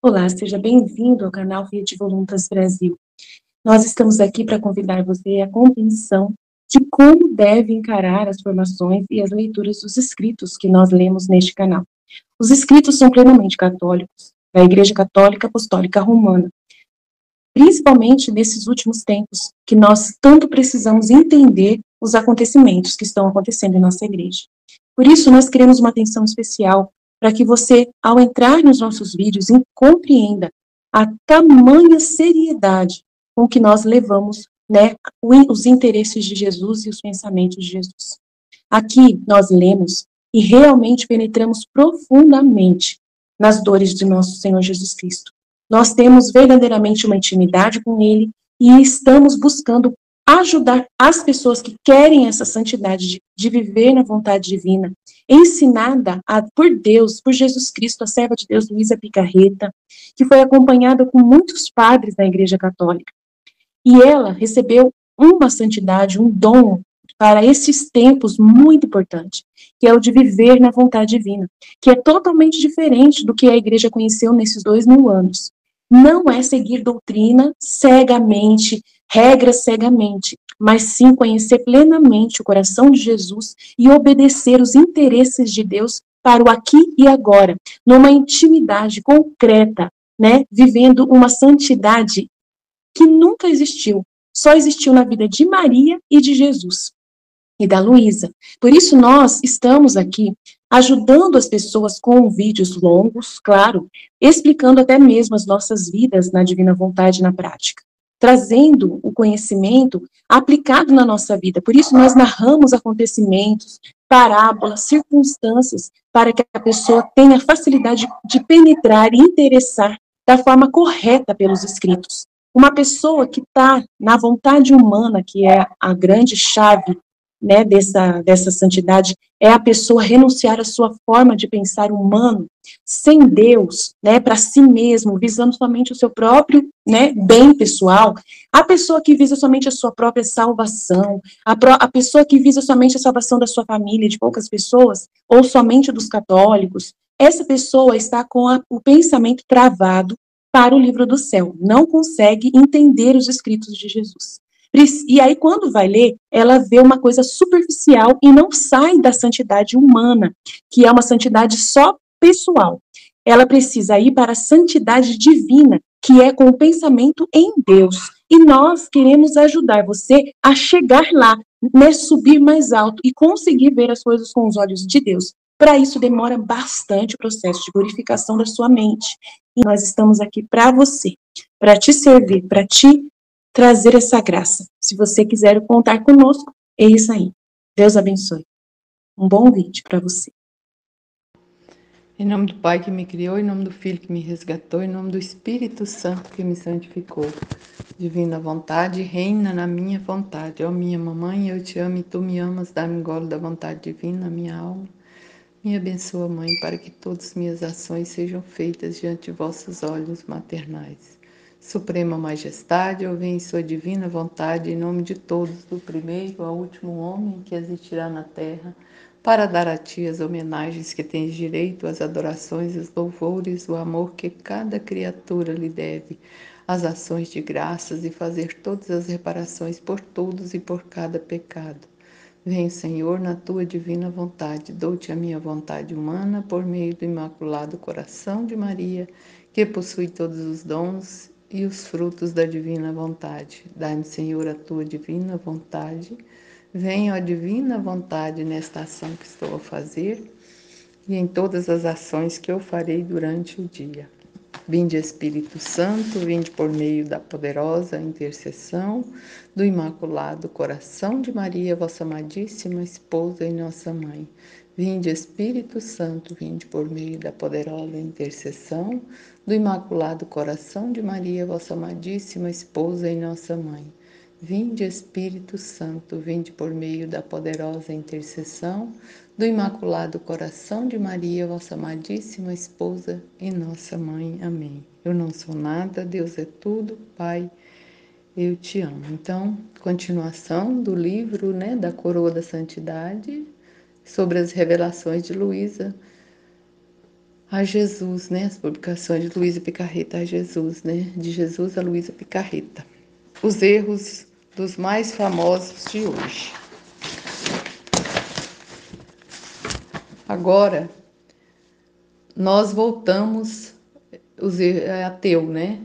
Olá, seja bem-vindo ao canal Rede Voluntas Brasil. Nós estamos aqui para convidar você à compreensão de como deve encarar as formações e as leituras dos escritos que nós lemos neste canal. Os escritos são plenamente católicos, da Igreja Católica Apostólica Romana, principalmente nesses últimos tempos, que nós tanto precisamos entender os acontecimentos que estão acontecendo em nossa igreja. Por isso, nós queremos uma atenção especial para que você, ao entrar nos nossos vídeos, compreenda a tamanha seriedade com que nós levamos, né, os interesses de Jesus e os pensamentos de Jesus. Aqui nós lemos e realmente penetramos profundamente nas dores de nosso Senhor Jesus Cristo. Nós temos verdadeiramente uma intimidade com Ele e estamos buscando ajudar as pessoas que querem essa santidade de viver na vontade divina, ensinada por Deus, por Jesus Cristo, a serva de Deus, Luísa Picarreta, que foi acompanhada com muitos padres da Igreja Católica. E ela recebeu uma santidade, um dom para esses tempos muito importante, que é o de viver na vontade divina, que é totalmente diferente do que a igreja conheceu nesses 2000 anos. Não é seguir doutrina cegamente, regras cegamente, mas sim conhecer plenamente o coração de Jesus e obedecer os interesses de Deus para o aqui e agora, numa intimidade concreta, né, vivendo uma santidade que nunca existiu, só existiu na vida de Maria e de Jesus e da Luísa. Por isso nós estamos aqui ajudando as pessoas com vídeos longos, claro, explicando até mesmo as nossas vidas na divina vontade na prática, trazendo o conhecimento aplicado na nossa vida. Por isso nós narramos acontecimentos, parábolas, circunstâncias, para que a pessoa tenha facilidade de penetrar e interessar da forma correta pelos escritos. Uma pessoa que está na vontade humana, que é a grande chave, né, dessa santidade, é a pessoa renunciar à sua forma de pensar humano, sem Deus, né, para si mesmo, visando somente o seu próprio, né, bem pessoal. A pessoa que visa somente a sua própria salvação, a pessoa que visa somente a salvação da sua família, de poucas pessoas, ou somente dos católicos, essa pessoa está com o pensamento travado para o livro do céu, não consegue entender os escritos de Jesus. E aí, quando vai ler, ela vê uma coisa superficial e não sai da santidade humana, que é uma santidade só pessoal. Ela precisa ir para a santidade divina, que é com o pensamento em Deus. E nós queremos ajudar você a chegar lá, né, subir mais alto e conseguir ver as coisas com os olhos de Deus. Para isso, demora bastante o processo de purificação da sua mente. E nós estamos aqui para você, para te servir, para te trazer essa graça. Se você quiser contar conosco, é isso aí. Deus abençoe. Um bom vídeo para você. Em nome do Pai que me criou, em nome do Filho que me resgatou, em nome do Espírito Santo que me santificou. Divina vontade, reina na minha vontade. Ó minha mamãe, eu te amo e tu me amas, dá-me golo da vontade divina na minha alma. Me abençoa, Mãe, para que todas minhas ações sejam feitas diante de vossos olhos maternais. Suprema Majestade, eu venho em sua divina vontade, em nome de todos, do primeiro ao último homem que existirá na terra, para dar a ti as homenagens que tens direito, as adorações, os louvores, o amor que cada criatura lhe deve, as ações de graças e fazer todas as reparações por todos e por cada pecado. Vem, Senhor, na tua divina vontade, dou-te a minha vontade humana por meio do Imaculado Coração de Maria, que possui todos os dons e os frutos da divina vontade. Dai-me, Senhor, a tua divina vontade. Venha, ó divina vontade, nesta ação que estou a fazer e em todas as ações que eu farei durante o dia. Vinde, Espírito Santo, vinde por meio da poderosa intercessão do Imaculado Coração de Maria, vossa amadíssima esposa e nossa mãe. Vinde, Espírito Santo, vinde por meio da poderosa intercessão do Imaculado Coração de Maria, vossa amadíssima esposa e nossa mãe. Vinde, Espírito Santo, vinde por meio da poderosa intercessão do Imaculado Coração de Maria, vossa amadíssima esposa e nossa mãe. Amém. Eu não sou nada, Deus é tudo, Pai, eu te amo. Então, continuação do livro, né, da Coroa da Santidade, sobre as revelações de Luísa a Jesus, né? As publicações de Luísa Picarreta a Jesus, né? De Jesus a Luísa Picarreta. Os erros dos mais famosos de hoje. Agora, nós voltamos, ateu, né?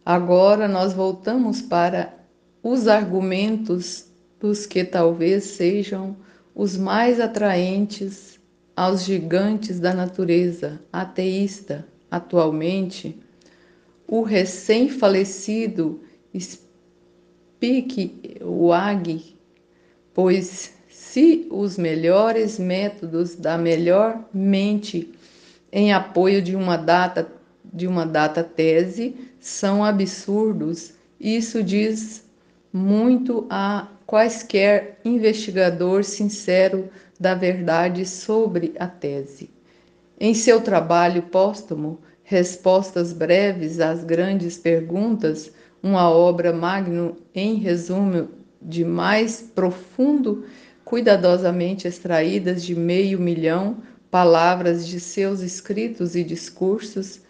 Agora nós voltamos para os argumentos dos que talvez sejam os mais atraentes aos gigantes da natureza ateísta atualmente, o recém-falecido Spike Wag, pois se os melhores métodos da melhor mente em apoio de uma data tese são absurdos, isso diz muito a quaisquer investigador sincero da verdade sobre a tese. Em seu trabalho póstumo, Respostas Breves às Grandes Perguntas, uma obra magno em resumo de mais profundo, cuidadosamente extraídas de 500.000 palavras de seus escritos e discursos,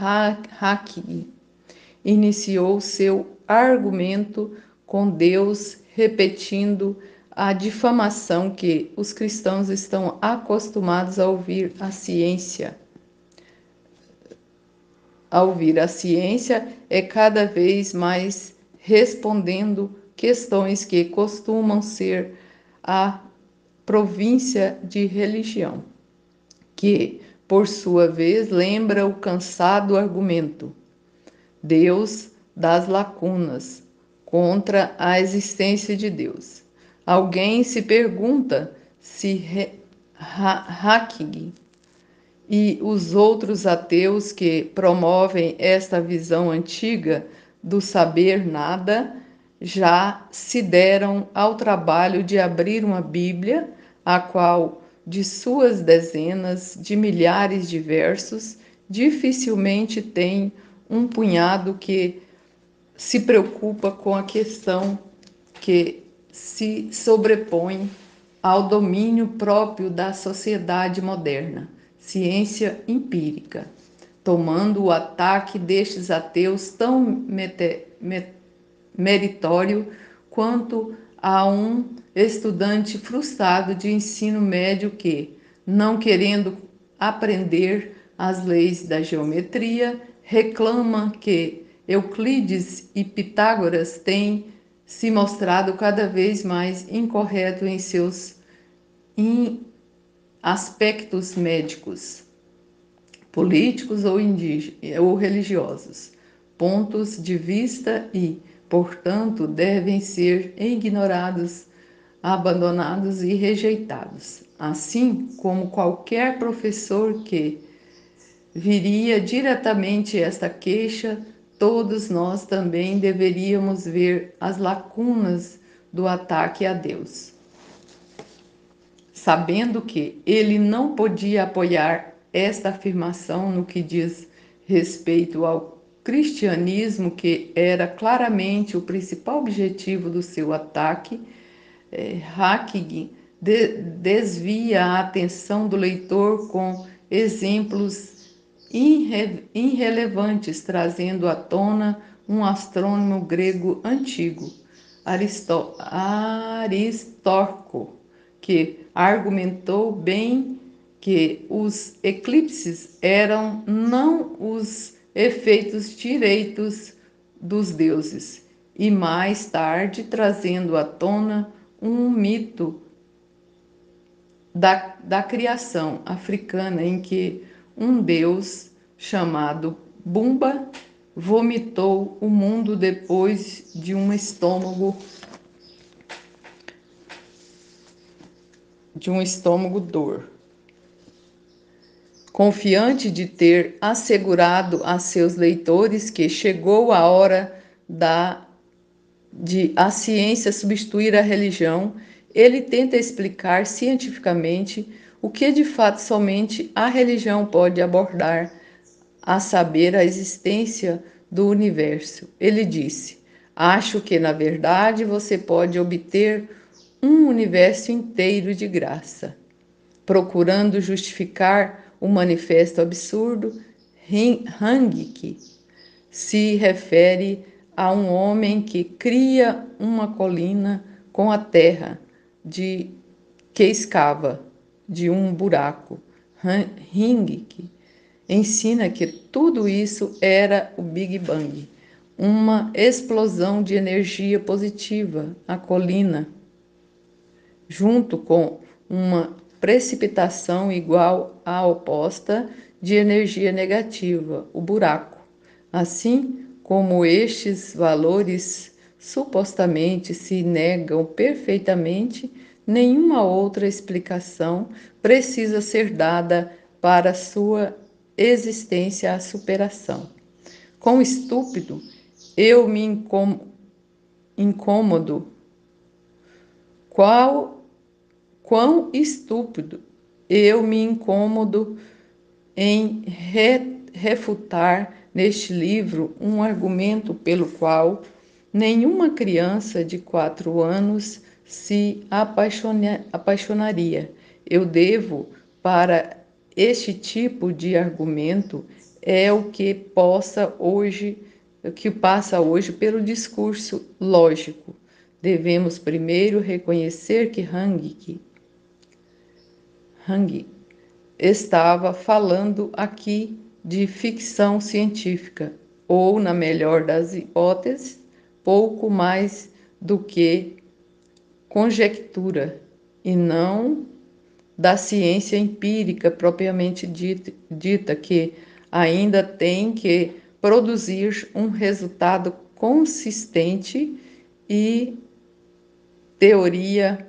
Haeckel iniciou seu argumento com Deus, repetindo a difamação que os cristãos estão acostumados a ouvir a ciência. A ciência é cada vez mais respondendo questões que costumam ser a província de religião, que, por sua vez, lembra o cansado argumento Deus das lacunas contra a existência de Deus. Alguém se pergunta se Haeckel e os outros ateus que promovem esta visão antiga do saber nada já se deram ao trabalho de abrir uma Bíblia, a qual, de suas dezenas de milhares de versos, dificilmente tem um punhado que se preocupa com a questão que se sobrepõe ao domínio próprio da sociedade moderna, ciência empírica, tomando o ataque destes ateus tão meritório quanto a um estudante frustrado de ensino médio que, não querendo aprender as leis da geometria, reclama que Euclides e Pitágoras têm se mostrado cada vez mais incorreto em seus aspectos médicos, políticos ou religiosos, pontos de vista e, portanto, devem ser ignorados, abandonados e rejeitados, assim como qualquer professor que viria diretamente esta queixa, todos nós também deveríamos ver as lacunas do ataque a Deus. Sabendo que ele não podia apoiar esta afirmação no que diz respeito ao cristianismo, que era claramente o principal objetivo do seu ataque, Haeckel desvia a atenção do leitor com exemplos irrelevantes, trazendo à tona um astrônomo grego antigo, Aristarco, que argumentou bem que os eclipses eram não os efeitos direitos dos deuses, e mais tarde trazendo à tona um mito da criação africana em que um deus chamado Bumba vomitou o mundo depois de um estômago dor. Confiante de ter assegurado a seus leitores que chegou a hora de a ciência substituir a religião, ele tenta explicar cientificamente o que de fato somente a religião pode abordar, a saber, a existência do universo. Ele disse: acho que, na verdade, você pode obter um universo inteiro de graça, procurando justificar o Manifesto Absurdo, Hangik se refere a um homem que cria uma colina com a terra que escava de um buraco. Hangik ensina que tudo isso era o Big Bang, uma explosão de energia positiva, a colina, junto com uma precipitação igual à oposta de energia negativa, o buraco. Assim como estes valores supostamente se negam perfeitamente, nenhuma outra explicação precisa ser dada para sua existência à superação. Quão estúpido eu me incômodo, quão estúpido eu me incômodo em refutar neste livro um argumento pelo qual nenhuma criança de 4 anos se apaixonaria. Eu devo, para este tipo de argumento, é o que passa hoje pelo discurso lógico. Devemos primeiro reconhecer que Hangik estava falando aqui de ficção científica, ou, na melhor das hipóteses, pouco mais do que conjectura, e não da ciência empírica propriamente dita, que ainda tem que produzir um resultado consistente e teoria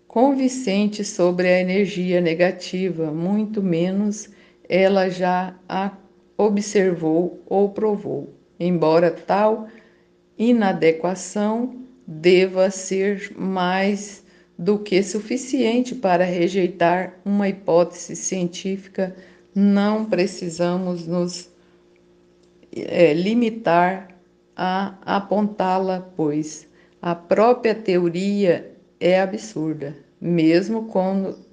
convincente sobre a energia negativa, muito menos ela já a observou ou provou, embora tal inadequação deva ser mais do que suficiente para rejeitar uma hipótese científica. Não precisamos nos limitar a apontá-la, pois a própria teoria é absurda, mesmo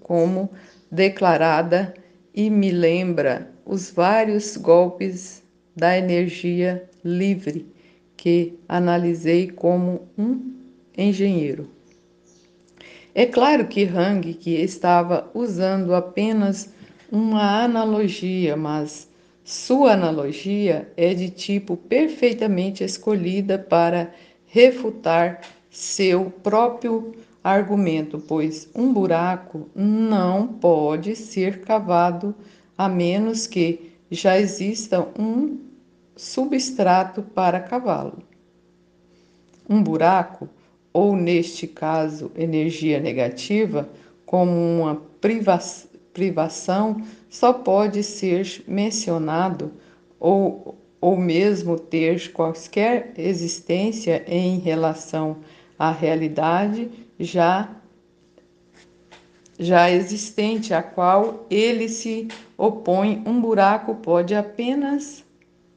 como declarada, e me lembra os vários golpes da energia livre que analisei como um engenheiro. É claro que Hangik estava usando apenas uma analogia, mas sua analogia é de tipo perfeitamente escolhida para refutar seu próprio argumento, pois um buraco não pode ser cavado a menos que já exista um substrato para cavá-lo. Um buraco, ou neste caso energia negativa, como uma privação, só pode ser mencionado ou mesmo ter qualquer existência em relação à realidade já existente, a qual ele se opõe. Um buraco pode apenas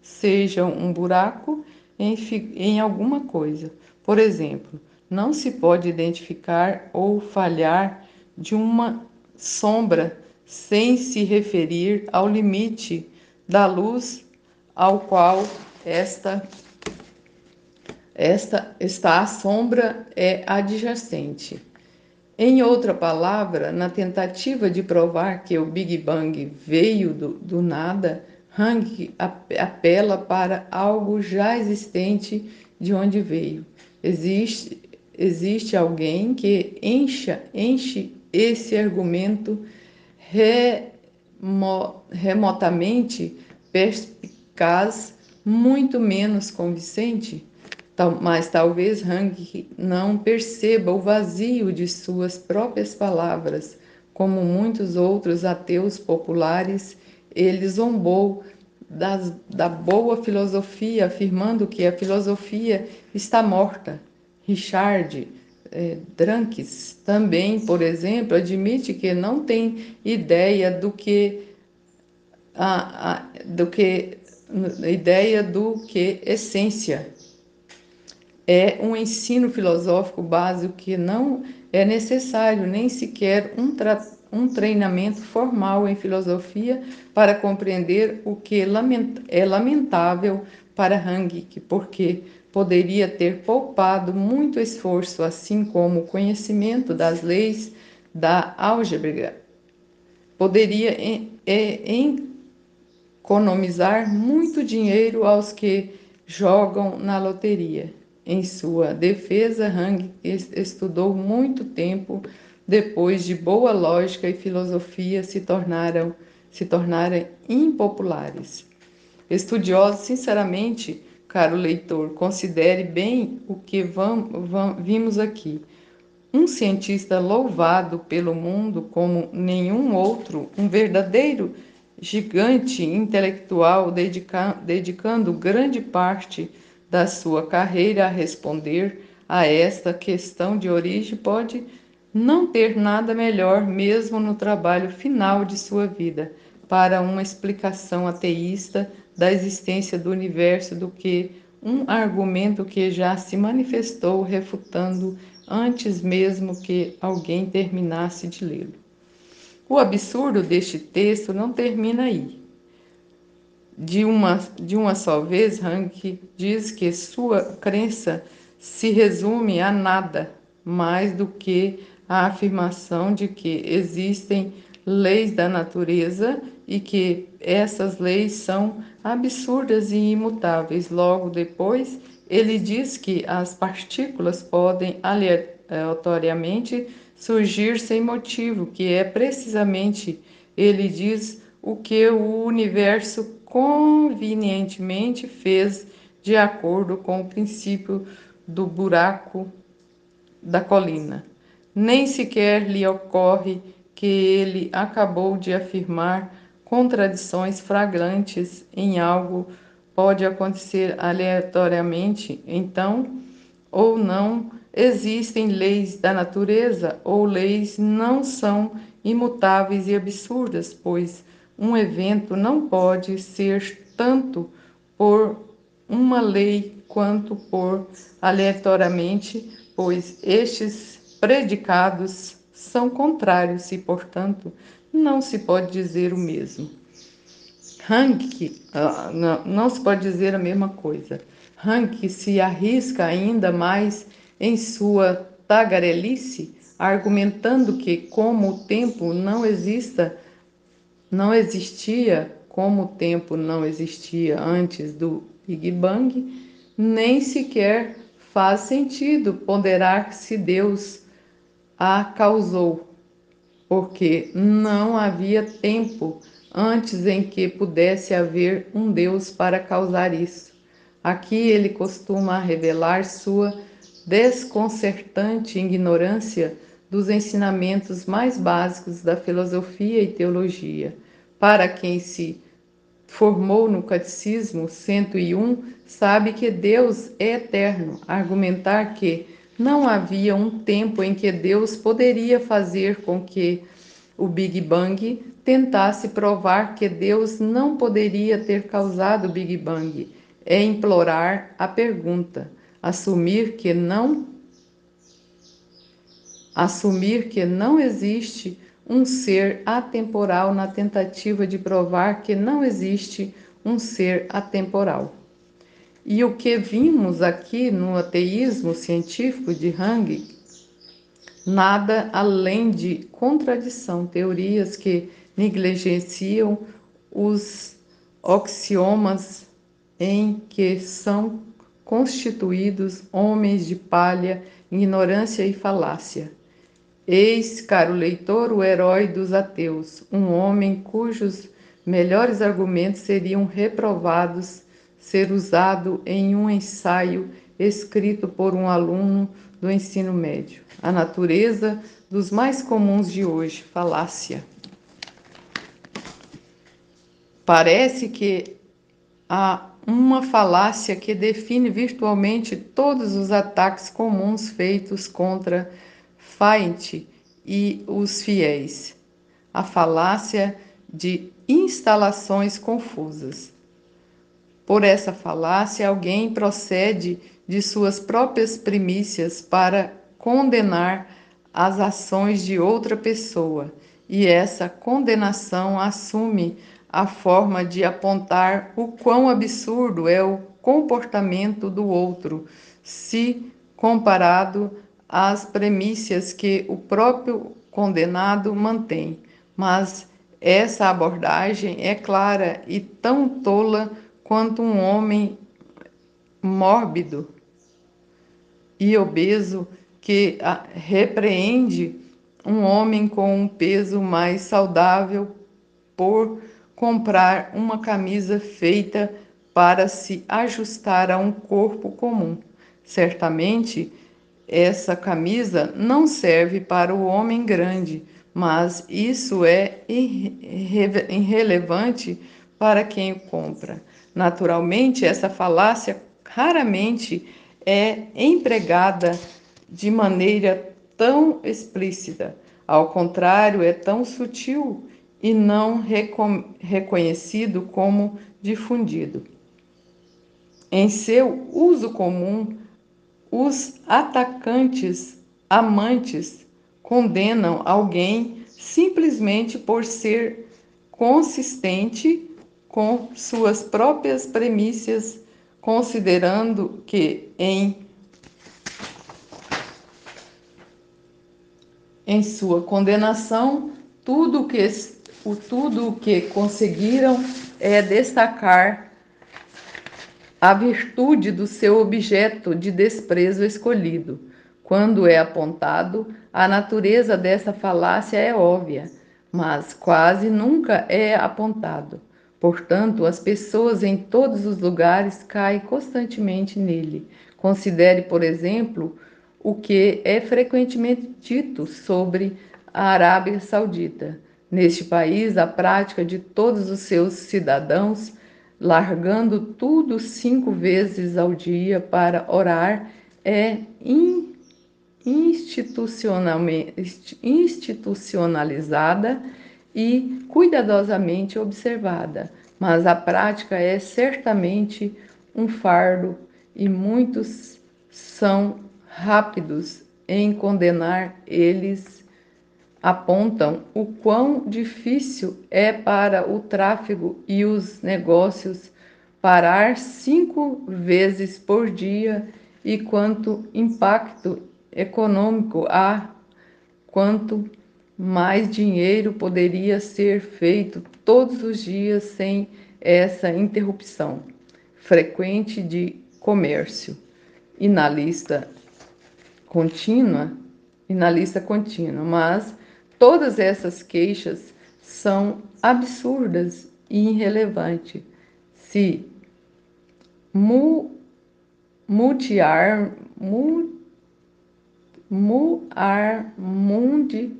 seja um buraco em alguma coisa. Por exemplo, não se pode identificar ou falhar de uma sombra sem se referir ao limite da luz ao qual esta está a sombra é adjacente. Em outra palavra, na tentativa de provar que o Big Bang veio do nada, Hangik apela para algo já existente de onde veio. Existe alguém que enche esse argumento remotamente perspicaz, muito menos convincente? Mas talvez Hangik não perceba o vazio de suas próprias palavras. Como muitos outros ateus populares, ele zombou da boa filosofia, afirmando que a filosofia está morta. Richard Dawkins também, por exemplo, admite que não tem ideia do que essência. É um ensino filosófico básico que não é necessário nem sequer um treinamento formal em filosofia para compreender o que é lamentável para Hangik, porque poderia ter poupado muito esforço, assim como o conhecimento das leis da álgebra poderia economizar muito dinheiro aos que jogam na loteria. Em sua defesa, Hang estudou muito tempo depois de boa lógica e filosofia se tornarem impopulares. Estudioso, sinceramente, caro leitor, considere bem o que vimos aqui. Um cientista louvado pelo mundo como nenhum outro, um verdadeiro gigante intelectual, dedicando grande parte da sua carreira a responder a esta questão de origem, pode não ter nada melhor, mesmo no trabalho final de sua vida, para uma explicação ateísta da existência do universo do que um argumento que já se manifestou refutando antes mesmo que alguém terminasse de lê-lo. O absurdo deste texto não termina aí. De uma só vez, Rank diz que sua crença se resume a nada mais do que a afirmação de que existem leis da natureza e que essas leis são absurdas e imutáveis. Logo depois, ele diz que as partículas podem aleatoriamente surgir sem motivo, que é precisamente, ele diz, o que o universo convenientemente fez de acordo com o princípio do buraco da colina. Nem sequer lhe ocorre que ele acabou de afirmar contradições flagrantes em algo pode acontecer aleatoriamente, então, ou não, existem leis da natureza, ou leis não são imutáveis e absurdas, pois um evento não pode ser tanto por uma lei quanto por aleatoriamente, pois estes predicados são contrários e, portanto, não se pode dizer o mesmo. Rank, não se pode dizer a mesma coisa. Rank se arrisca ainda mais em sua tagarelice, argumentando que, como o tempo não existia, como o tempo não existia antes do Big Bang, nem sequer faz sentido ponderar se Deus a causou, porque não havia tempo antes em que pudesse haver um Deus para causar isso. Aqui ele costuma revelar sua desconcertante ignorância dos ensinamentos mais básicos da filosofia e teologia. Para quem se formou no Catecismo 101, sabe que Deus é eterno. Argumentar que não havia um tempo em que Deus poderia fazer com que o Big Bang tentasse provar que Deus não poderia ter causado o Big Bang. É implorar a pergunta, assumir que não existe um ser atemporal na tentativa de provar que não existe um ser atemporal. E o que vimos aqui no ateísmo científico de Hang, nada além de contradição, teorias que negligenciam os axiomas em que são constituídos homens de palha, ignorância e falácia. Eis, caro leitor, o herói dos ateus, um homem cujos melhores argumentos seriam reprovados ser usado em um ensaio escrito por um aluno do ensino médio. A natureza dos mais comuns de hoje, falácia. Parece que há uma falácia que define virtualmente todos os ataques comuns feitos contra Fichte e os fiéis. A falácia de instalações confusas. Por essa falácia, alguém procede de suas próprias primícias para condenar as ações de outra pessoa e essa condenação assume a forma de apontar o quão absurdo é o comportamento do outro, se comparado às premissas que o próprio condenado mantém. Mas essa abordagem é clara e tão tola quanto um homem mórbido e obeso que repreende um homem com um peso mais saudável por comprar uma camisa feita para se ajustar a um corpo comum. Certamente, essa camisa não serve para o homem grande, mas isso é irrelevante para quem o compra. Naturalmente, essa falácia raramente é empregada de maneira tão explícita. Ao contrário, é tão sutil e não reconhecido como difundido. Em seu uso comum, os atacantes amantes condenam alguém simplesmente por ser consistente com suas próprias premissas, considerando que em sua condenação tudo o que conseguiram é destacar a virtude do seu objeto de desprezo escolhido. Quando é apontado, a natureza dessa falácia é óbvia, mas quase nunca é apontado. Portanto, as pessoas em todos os lugares caem constantemente nele. Considere, por exemplo, o que é frequentemente dito sobre a Arábia Saudita. Neste país, a prática de todos os seus cidadãos largando tudo 5 vezes ao dia para orar é institucionalizada e cuidadosamente observada, mas a prática é certamente um fardo e muitos são rápidos em condenar. Eles apontam o quão difícil é para o tráfego e os negócios parar 5 vezes por dia e quanto impacto econômico há, quanto mais dinheiro poderia ser feito todos os dias sem essa interrupção frequente de comércio. E na lista contínua, mas todas essas queixas são absurdas e irrelevantes. Se Mu'armundi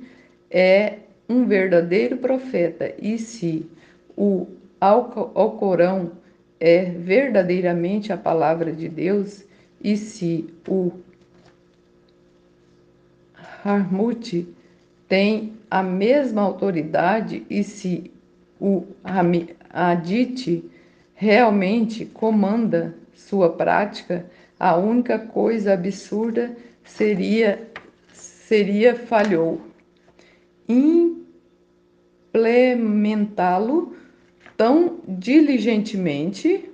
é um verdadeiro profeta, e se o Alcorão é verdadeiramente a palavra de Deus, e se o Harmut tem a mesma autoridade, e se o Hadith realmente comanda sua prática, a única coisa absurda seria falhou implementá-lo tão diligentemente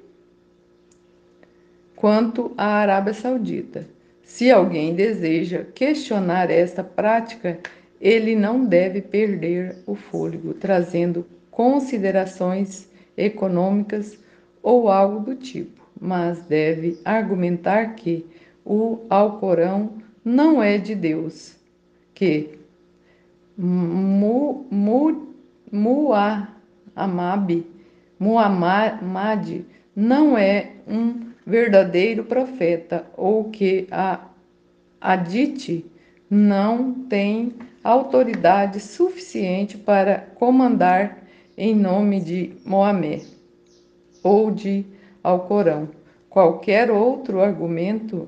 quanto a Arábia Saudita. Se alguém deseja questionar esta prática, ele não deve perder o fôlego, trazendo considerações econômicas ou algo do tipo, mas deve argumentar que o Alcorão não é de Deus, que Muhammad não é um verdadeiro profeta, ou que a Hadith não tem autoridade suficiente para comandar em nome de Mohammed ou de Alcorão. Qualquer outro argumento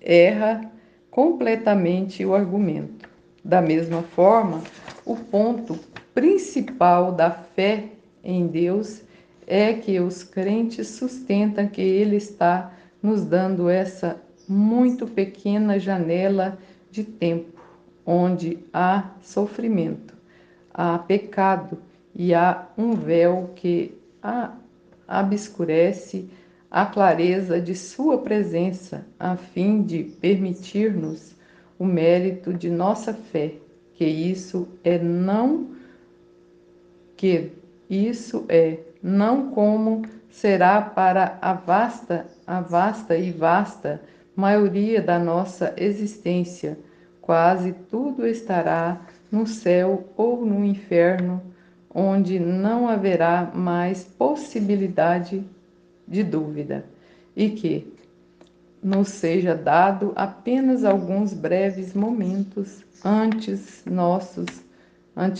erra completamente o argumento. Da mesma forma, o ponto principal da fé em Deus é que os crentes sustentam que Ele está nos dando essa muito pequena janela de tempo onde há sofrimento. há pecado e há um véu que obscurece a clareza de sua presença, a fim de permitir-nos o mérito de nossa fé, que isso é não como será para a vasta e vasta maioria da nossa existência. Quase tudo estará no céu ou no inferno, onde não haverá mais possibilidade de dúvida, e que nos seja dado apenas alguns breves momentos ante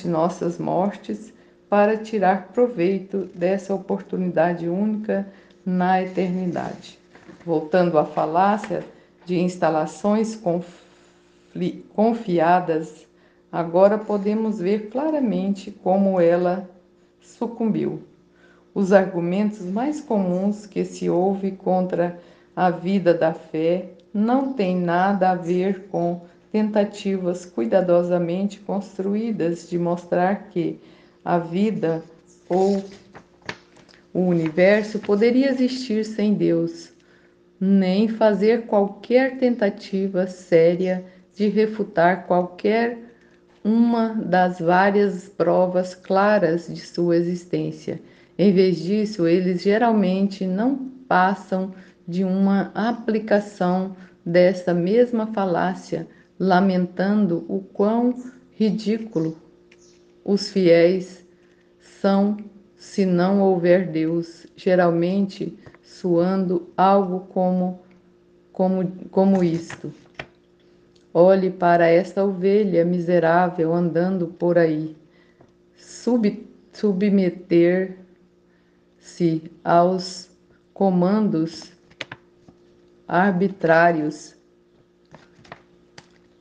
nossas mortes, para tirar proveito dessa oportunidade única na eternidade. Voltando à falácia de instalações confiadas, agora podemos ver claramente como ela sucumbiu. Os argumentos mais comuns que se ouve contra a vida da fé não têm nada a ver com tentativas cuidadosamente construídas de mostrar que a vida ou o universo poderia existir sem Deus, nem fazer qualquer tentativa séria de refutar qualquer uma das várias provas claras de sua existência. Em vez disso, eles geralmente não passam de uma aplicação dessa mesma falácia, lamentando o quão ridículo os fiéis são se não houver Deus, geralmente soando algo como isto. Olhe para esta ovelha miserável andando por aí, submeter-se aos comandos arbitrários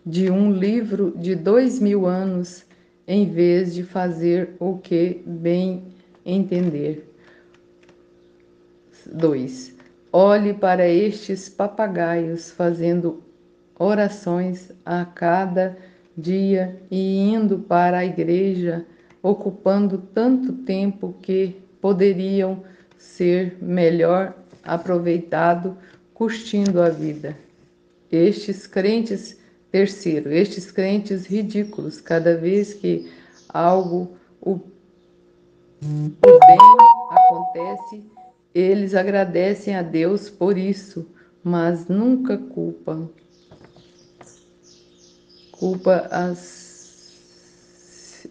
de um livro de 2000 anos, em vez de fazer o que bem entender. 2. Olhe para estes papagaios fazendo orações a cada dia e indo para a igreja, ocupando tanto tempo que poderiam ser melhor aproveitado curtindo a vida. Estes crentes ridículos, cada vez que algo o bem acontece, eles agradecem a Deus por isso, mas nunca culpa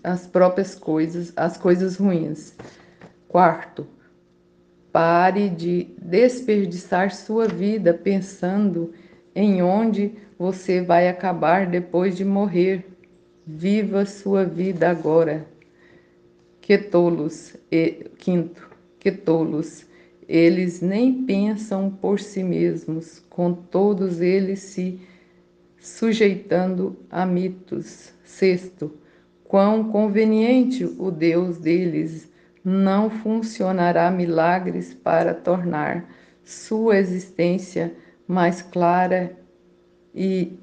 as próprias coisas, as coisas ruins. 4. Pare de desperdiçar sua vida pensando em onde você vai acabar depois de morrer. Viva sua vida agora. Quinto, que tolos. Eles nem pensam por si mesmos, com todos eles se sujeitando a mitos. Sexto, quão conveniente o Deus deles não funcionará milagres para tornar sua existência mais clara, e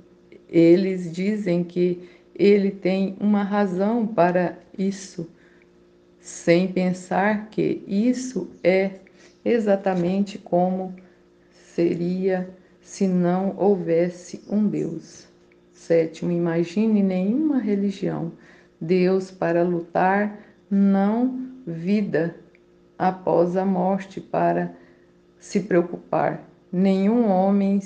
eles dizem que ele tem uma razão para isso, sem pensar que isso é exatamente como seria se não houvesse um Deus. Sétimo, imagine nenhuma religião. Deus para lutar, não vida após a morte para se preocupar. Nenhum homem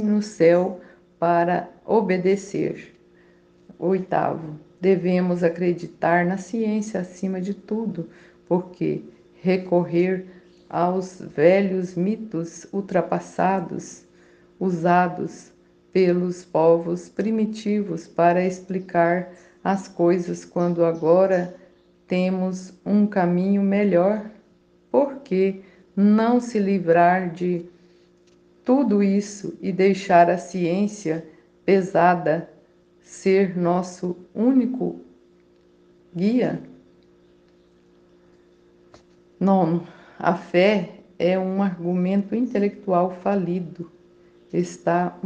no céu para obedecer. Oitavo, devemos acreditar na ciência acima de tudo, porque recorrer aos velhos mitos ultrapassados, usados pelos povos primitivos para explicar as coisas, quando agora temos um caminho melhor. Por que não se livrar de tudo isso e deixar a ciência pesada ser nosso único guia? Nono, a fé é um argumento intelectual falido. Está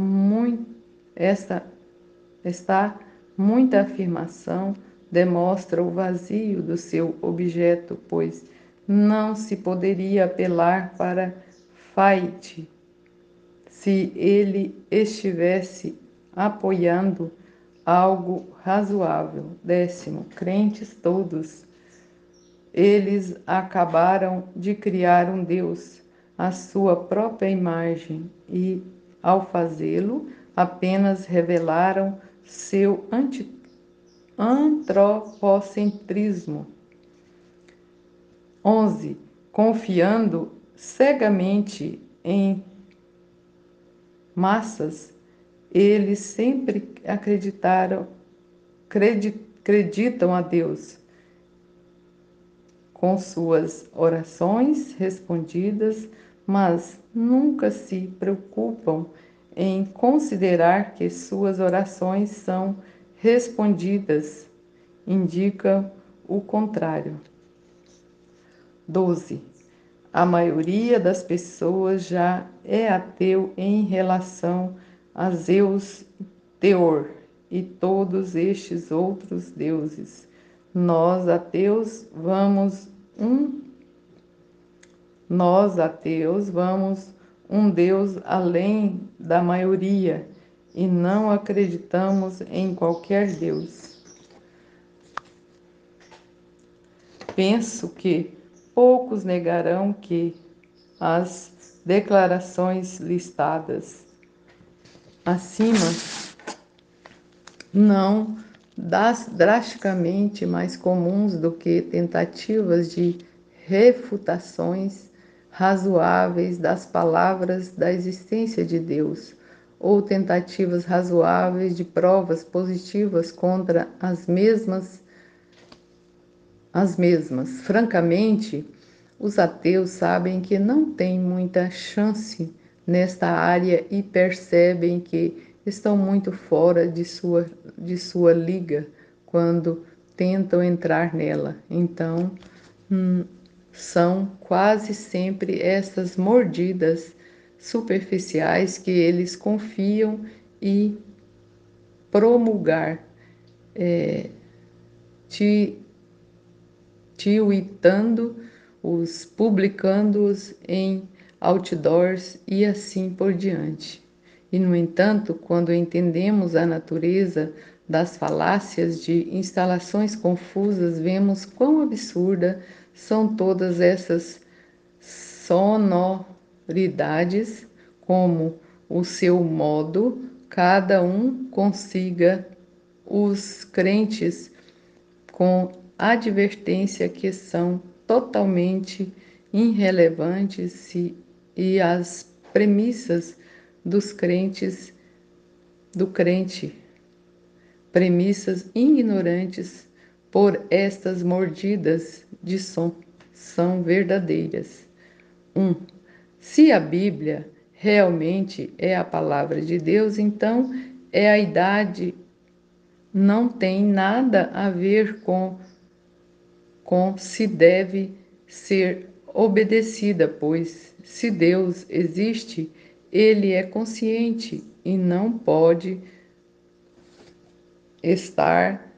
Muita afirmação demonstra o vazio do seu objeto, pois não se poderia apelar para Fichte se ele estivesse apoiando algo razoável. 10º, crentes todos, eles acabaram de criar um Deus à sua própria imagem e, ao fazê-lo, apenas revelaram seu antropocentrismo. 11. Confiando cegamente em massas, eles sempre acreditam a Deus com suas orações respondidas, mas nunca se preocupam em considerar que suas orações são respondidas, indica o contrário. 12. A maioria das pessoas já é ateu em relação a Zeus, Teor e todos estes outros deuses. Nós ateus vamos um Deus além da maioria e não acreditamos em qualquer Deus. Penso que poucos negarão que as declarações listadas acima não drasticamente mais comuns do que tentativas de refutações razoáveis das palavras da existência de Deus, ou tentativas razoáveis de provas positivas contra as mesmas. Francamente, os ateus sabem que não têm muita chance nesta área e percebem que estão muito fora de sua liga quando tentam entrar nela. Então, são quase sempre essas mordidas superficiais que eles confiam e promulgar, tweetando-os, publicando-os em outdoors e assim por diante. E, no entanto, quando entendemos a natureza das falácias de instalações confusas, vemos quão absurda são todas essas sonoridades, como o seu modo, cada um consiga os crentes com advertência que são totalmente irrelevantes e as premissas do crente, premissas ignorantes por estas mordidas de som são verdadeiras. 1. Se a Bíblia realmente é a palavra de Deus, então a idade não tem nada a ver com se deve ser obedecida, pois se Deus existe, ele é consciente e não pode estar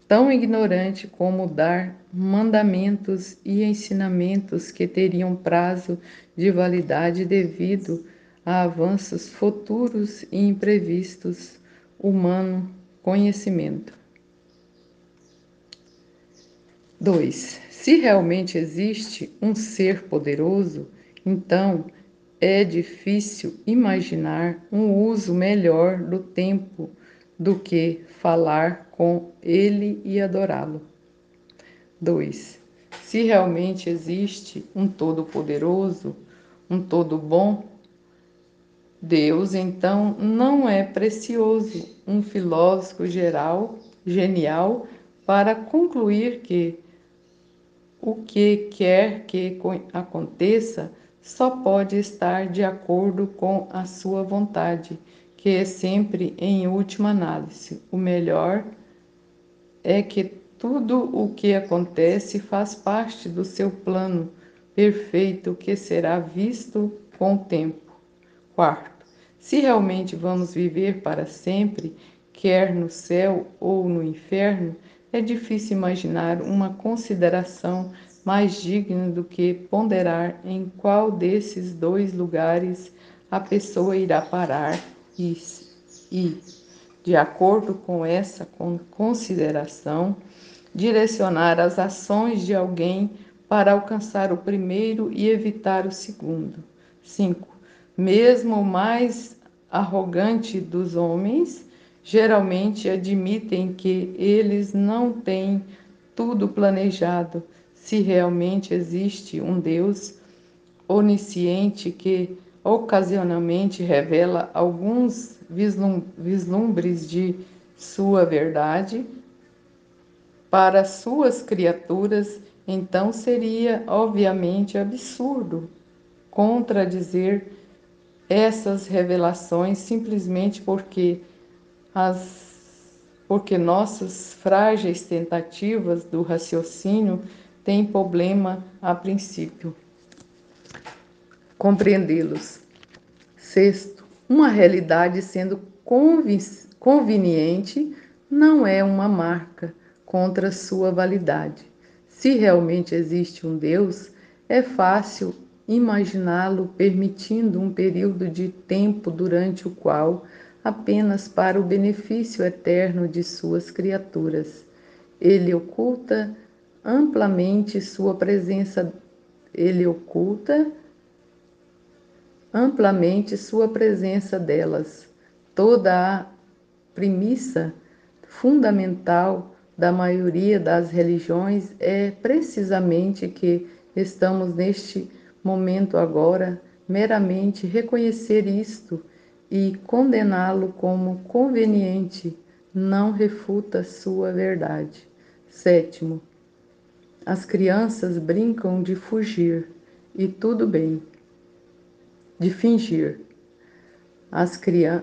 tão ignorante como dar mandamentos e ensinamentos que teriam prazo de validade devido a avanços futuros e imprevistos, humano conhecimento. 2. Se realmente existe um ser poderoso, então é difícil imaginar um uso melhor do tempo do que falar com ele e adorá-lo. 2. Se realmente existe um Todo-Poderoso, um Todo-Bom, Deus, então não é precioso um filósofo genial, para concluir que o que quer que aconteça só pode estar de acordo com a sua vontade, que é sempre, em última análise, o melhor é que tudo o que acontece faz parte do seu plano perfeito que será visto com o tempo. 4. Se realmente vamos viver para sempre, quer no céu ou no inferno, é difícil imaginar uma consideração mais digna do que ponderar em qual desses dois lugares a pessoa irá parar e de acordo com essa consideração, direcionar as ações de alguém para alcançar o primeiro e evitar o segundo. 5. Mesmo o mais arrogante dos homens geralmente admitem que eles não têm tudo planejado. Se realmente existe um Deus onisciente que ocasionalmente revela alguns vislumbres de sua verdade para suas criaturas, então seria obviamente absurdo contradizer essas revelações simplesmente porque nossas frágeis tentativas do raciocínio têm problema a princípio. Compreendê-los. Sexto, uma realidade sendo conveniente não é uma marca contra sua validade. Se realmente existe um Deus, é fácil imaginá-lo permitindo um período de tempo durante o qual, apenas para o benefício eterno de suas criaturas, ele oculta amplamente sua presença, ele oculta amplamente sua presença delas. Toda a premissa fundamental da maioria das religiões é precisamente que estamos neste momento agora meramente reconhecer isto e condená-lo como conveniente não refuta sua verdade. Sétimo, as crianças brincam de fugir e tudo bem. De fingir.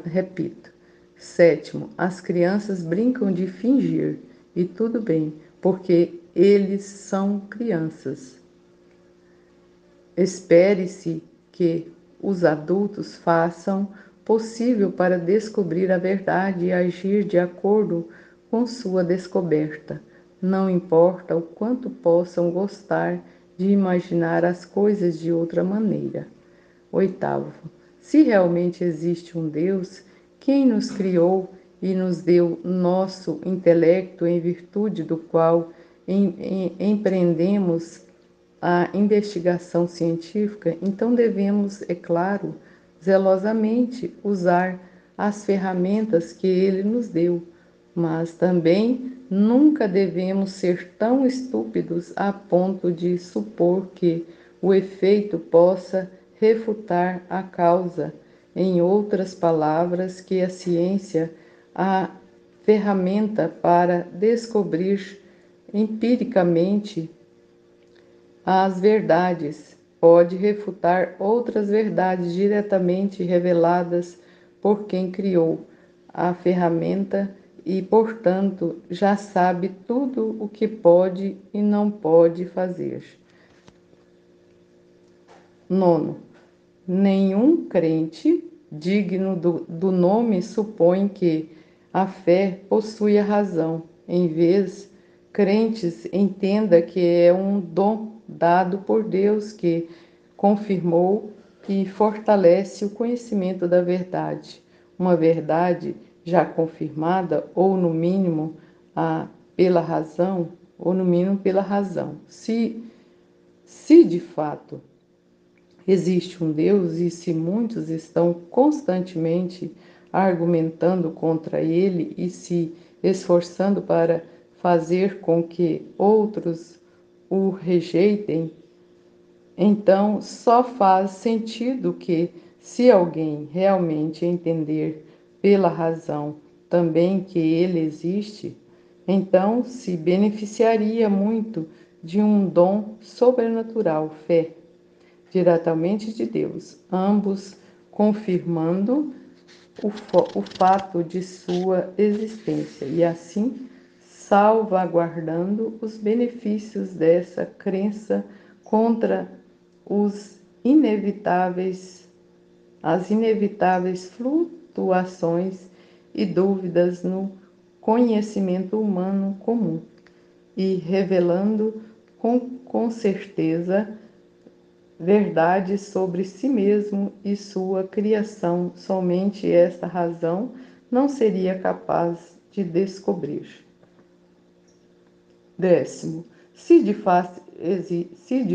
Repito. Sétimo, as crianças brincam de fingir, e tudo bem, porque eles são crianças. Espere-se que os adultos façam possível para descobrir a verdade e agir de acordo com sua descoberta. Não importa o quanto possam gostar de imaginar as coisas de outra maneira. Oitavo, se realmente existe um Deus, quem nos criou e nos deu nosso intelecto em virtude do qual empreendemos a investigação científica, então devemos, é claro, zelosamente usar as ferramentas que ele nos deu, mas também nunca devemos ser tão estúpidos a ponto de supor que o efeito possa refutar a causa. Em outras palavras, que a ciência, a ferramenta para descobrir empiricamente as verdades, pode refutar outras verdades diretamente reveladas por quem criou a ferramenta e, portanto, já sabe tudo o que pode e não pode fazer. Nono, nenhum crente digno do nome supõe que a fé possui a razão. Em vez, crentes entenda que é um dom dado por Deus que confirmou e fortalece o conhecimento da verdade. Uma verdade já confirmada, ou no mínimo pela razão, Se de fato existe um Deus e se muitos estão constantemente argumentando contra ele e se esforçando para fazer com que outros o rejeitem, então só faz sentido que, se alguém realmente entender pela razão também que ele existe, então se beneficiaria muito de um dom sobrenatural, fé, diretamente de Deus, ambos confirmando o fato de sua existência e assim salvaguardando os benefícios dessa crença contra as inevitáveis flutuações e dúvidas no conhecimento humano comum, e revelando com certeza verdade sobre si mesmo e sua criação. Somente esta razão não seria capaz de descobrir. 10º, se de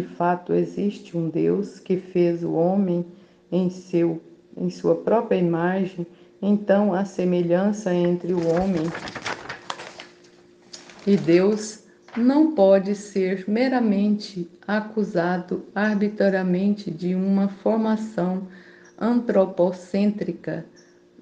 fato existe um Deus que fez o homem em sua própria imagem, então a semelhança entre o homem e Deus não pode ser meramente acusado arbitrariamente de uma formação antropocêntrica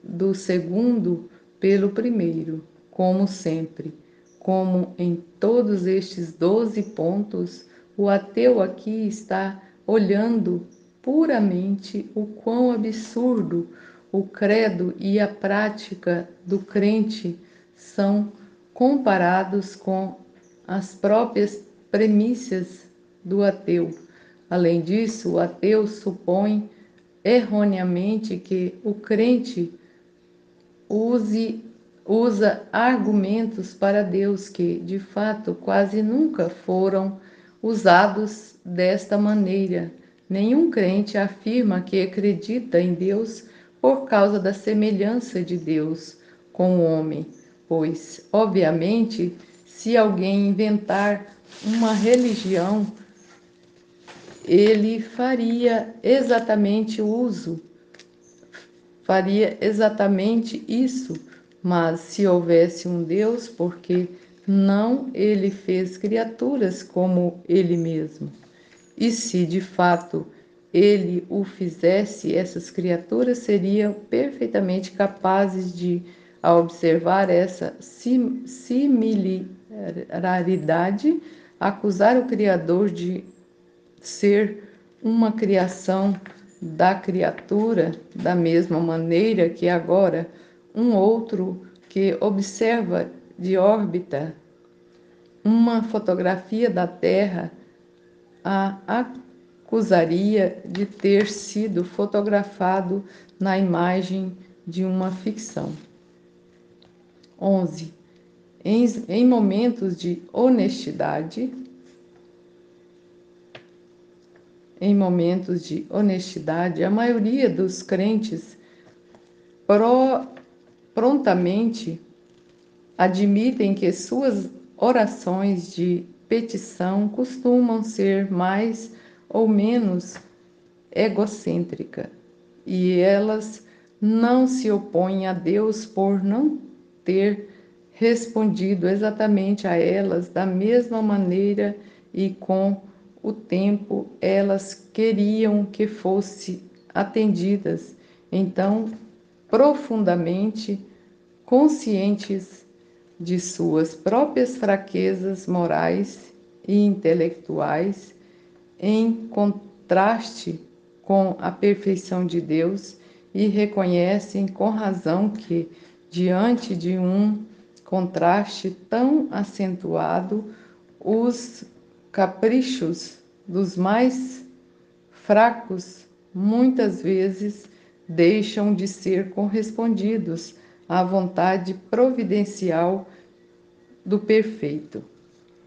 do segundo pelo primeiro, como sempre. Como em todos estes 12 pontos, o ateu aqui está olhando puramente o quão absurdo o credo e a prática do crente são comparados com as próprias premissas do ateu. Além disso, o ateu supõe erroneamente que o crente usa argumentos para Deus que, de fato, quase nunca foram usados desta maneira. Nenhum crente afirma que acredita em Deus por causa da semelhança de Deus com o homem, pois, obviamente, se alguém inventar uma religião, ele faria exatamente isso, mas se houvesse um Deus, porque não ele fez criaturas como ele mesmo? E se de fato ele o fizesse, essas criaturas seriam perfeitamente capazes de, ao observar essa similaridade, acusar o Criador de ser uma criação da criatura, da mesma maneira que agora um outro que observa de órbita uma fotografia da Terra a acusaria de ter sido fotografado na imagem de uma ficção. 11. Em momentos de honestidade, a maioria dos crentes prontamente admitem que suas orações de petição costumam ser mais ou menos egocêntricas, e elas não se opõem a Deus por não ter respondido exatamente a elas da mesma maneira, e com o tempo elas queriam que fossem atendidas. Então, profundamente conscientes de suas próprias fraquezas morais e intelectuais, em contraste com a perfeição de Deus, e reconhecem com razão que, diante de um contraste tão acentuado, os caprichos dos mais fracos muitas vezes deixam de ser correspondidos à vontade providencial do perfeito.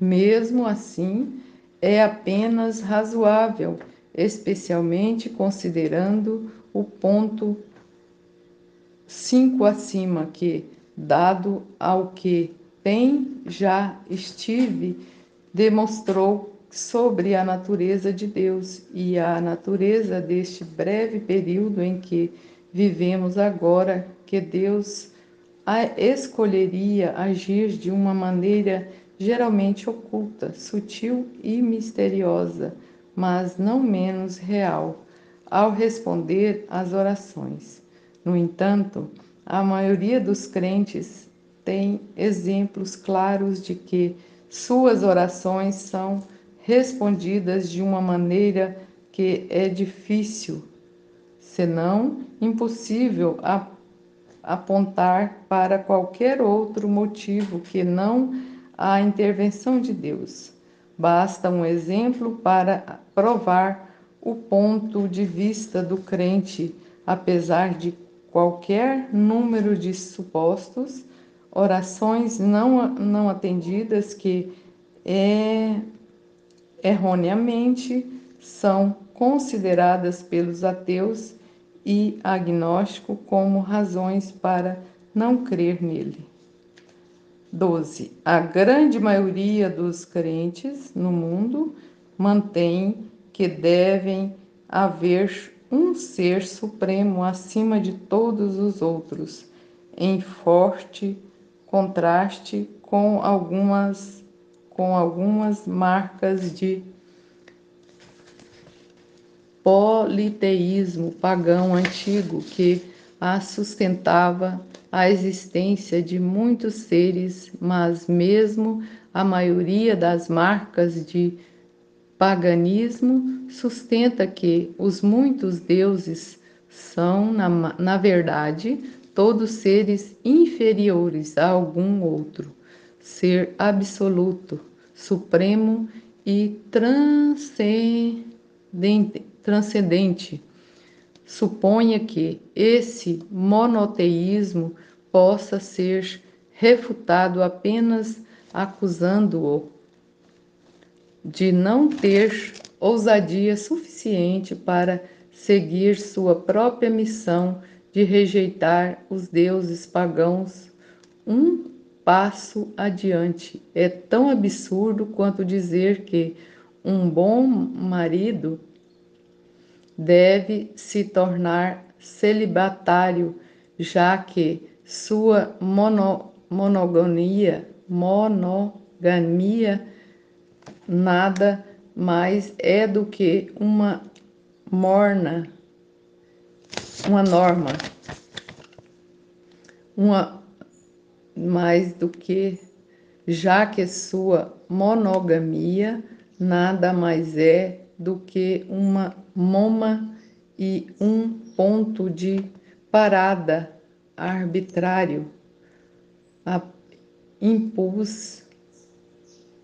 Mesmo assim, é apenas razoável, especialmente considerando o ponto 5 acima, que, dado ao que já demonstrou sobre a natureza de Deus e a natureza deste breve período em que vivemos agora, que Deus escolheria agir de uma maneira geralmente oculta, sutil e misteriosa, mas não menos real, ao responder às orações. No entanto, a maioria dos crentes tem exemplos claros de que suas orações são respondidas de uma maneira que é difícil, senão impossível, apontar para qualquer outro motivo que não a intervenção de Deus. Basta um exemplo para provar o ponto de vista do crente, apesar de qualquer número de supostos, orações não atendidas que erroneamente são consideradas pelos ateus e agnósticos como razões para não crer nele. 12. A grande maioria dos crentes no mundo mantém que devem haver um ser supremo acima de todos os outros, em forte contraste com algumas marcas de politeísmo pagão antigo que sustentava a existência de muitos seres, mas mesmo a maioria das marcas de paganismo sustenta que os muitos deuses são, na verdade, todos seres inferiores a algum outro, ser absoluto, supremo e transcendente. Suponha que esse monoteísmo possa ser refutado apenas acusando-o de não ter ousadia suficiente para seguir sua própria missão de rejeitar os deuses pagãos um passo adiante. É tão absurdo quanto dizer que um bom marido deve se tornar celibatário, já que sua monogamia nada mais é do que uma norma, mais do que, já que sua monogamia nada mais é do que uma moma e um ponto de parada arbitrário. Impus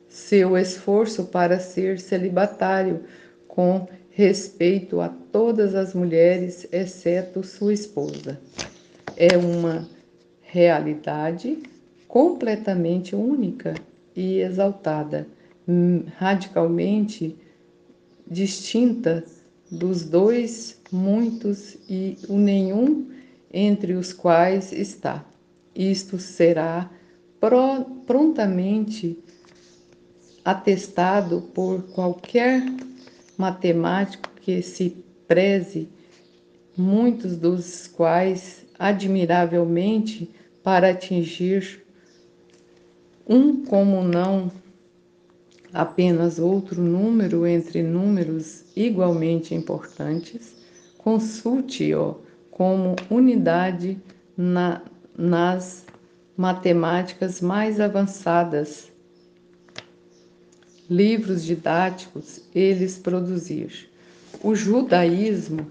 seu esforço para ser celibatário com respeito a todas as mulheres, exceto sua esposa. É uma realidade completamente única e exaltada, radicalmente distinta dos dois muitos e o nenhum entre os quais está. Isto será prontamente atestado por qualquer matemático que se preze, muitos dos quais admiravelmente para atingir como não apenas outro número entre números igualmente importantes, consulte-o como unidade nas matemáticas mais avançadas. Livros didáticos eles produzir. O judaísmo,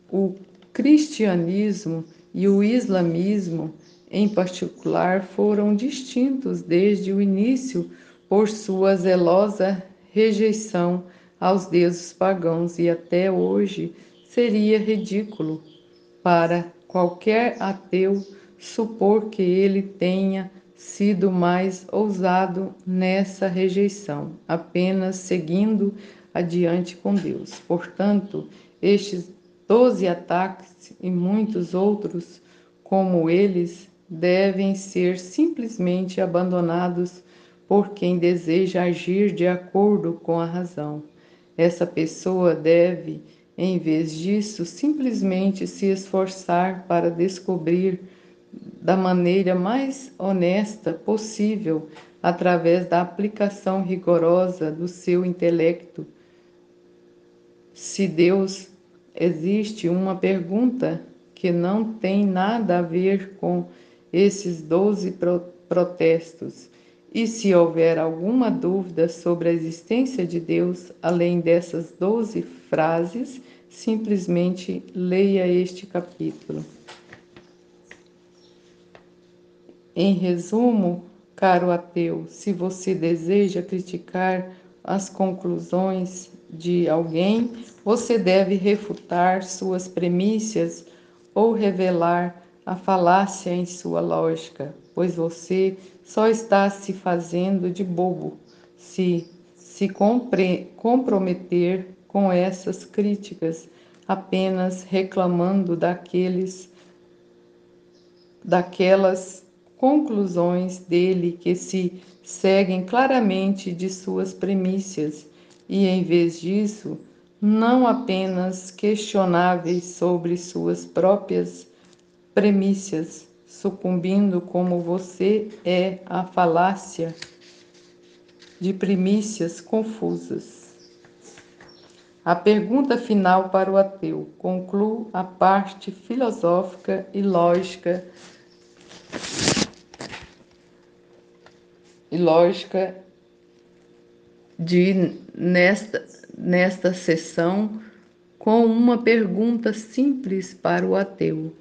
o cristianismo e o islamismo, em particular, foram distintos desde o início por sua zelosa rejeição aos deuses pagãos e até hoje seria ridículo para qualquer ateu supor que ele tenha sido mais ousado nessa rejeição, apenas seguindo adiante com Deus. Portanto, estes 12 ataques e muitos outros como eles devem ser simplesmente abandonados por quem deseja agir de acordo com a razão. Essa pessoa deve, em vez disso, simplesmente se esforçar para descobrir da maneira mais honesta possível, através da aplicação rigorosa do seu intelecto. Se Deus existe, uma pergunta que não tem nada a ver com esses 12 protestos. E se houver alguma dúvida sobre a existência de Deus, além dessas 12 frases, simplesmente leia este capítulo. Em resumo, caro ateu, se você deseja criticar as conclusões de alguém, você deve refutar suas premissas ou revelar a falácia em sua lógica, pois você só está se fazendo de bobo se comprometer com essas críticas, apenas reclamando daquelas conclusões dele que se seguem claramente de suas premissas e, em vez disso, não apenas questionáveis sobre suas próprias premissas, sucumbindo como você é à falácia de primícias confusas. A pergunta final para o ateu conclui a parte filosófica e lógica nesta sessão com uma pergunta simples para o ateu.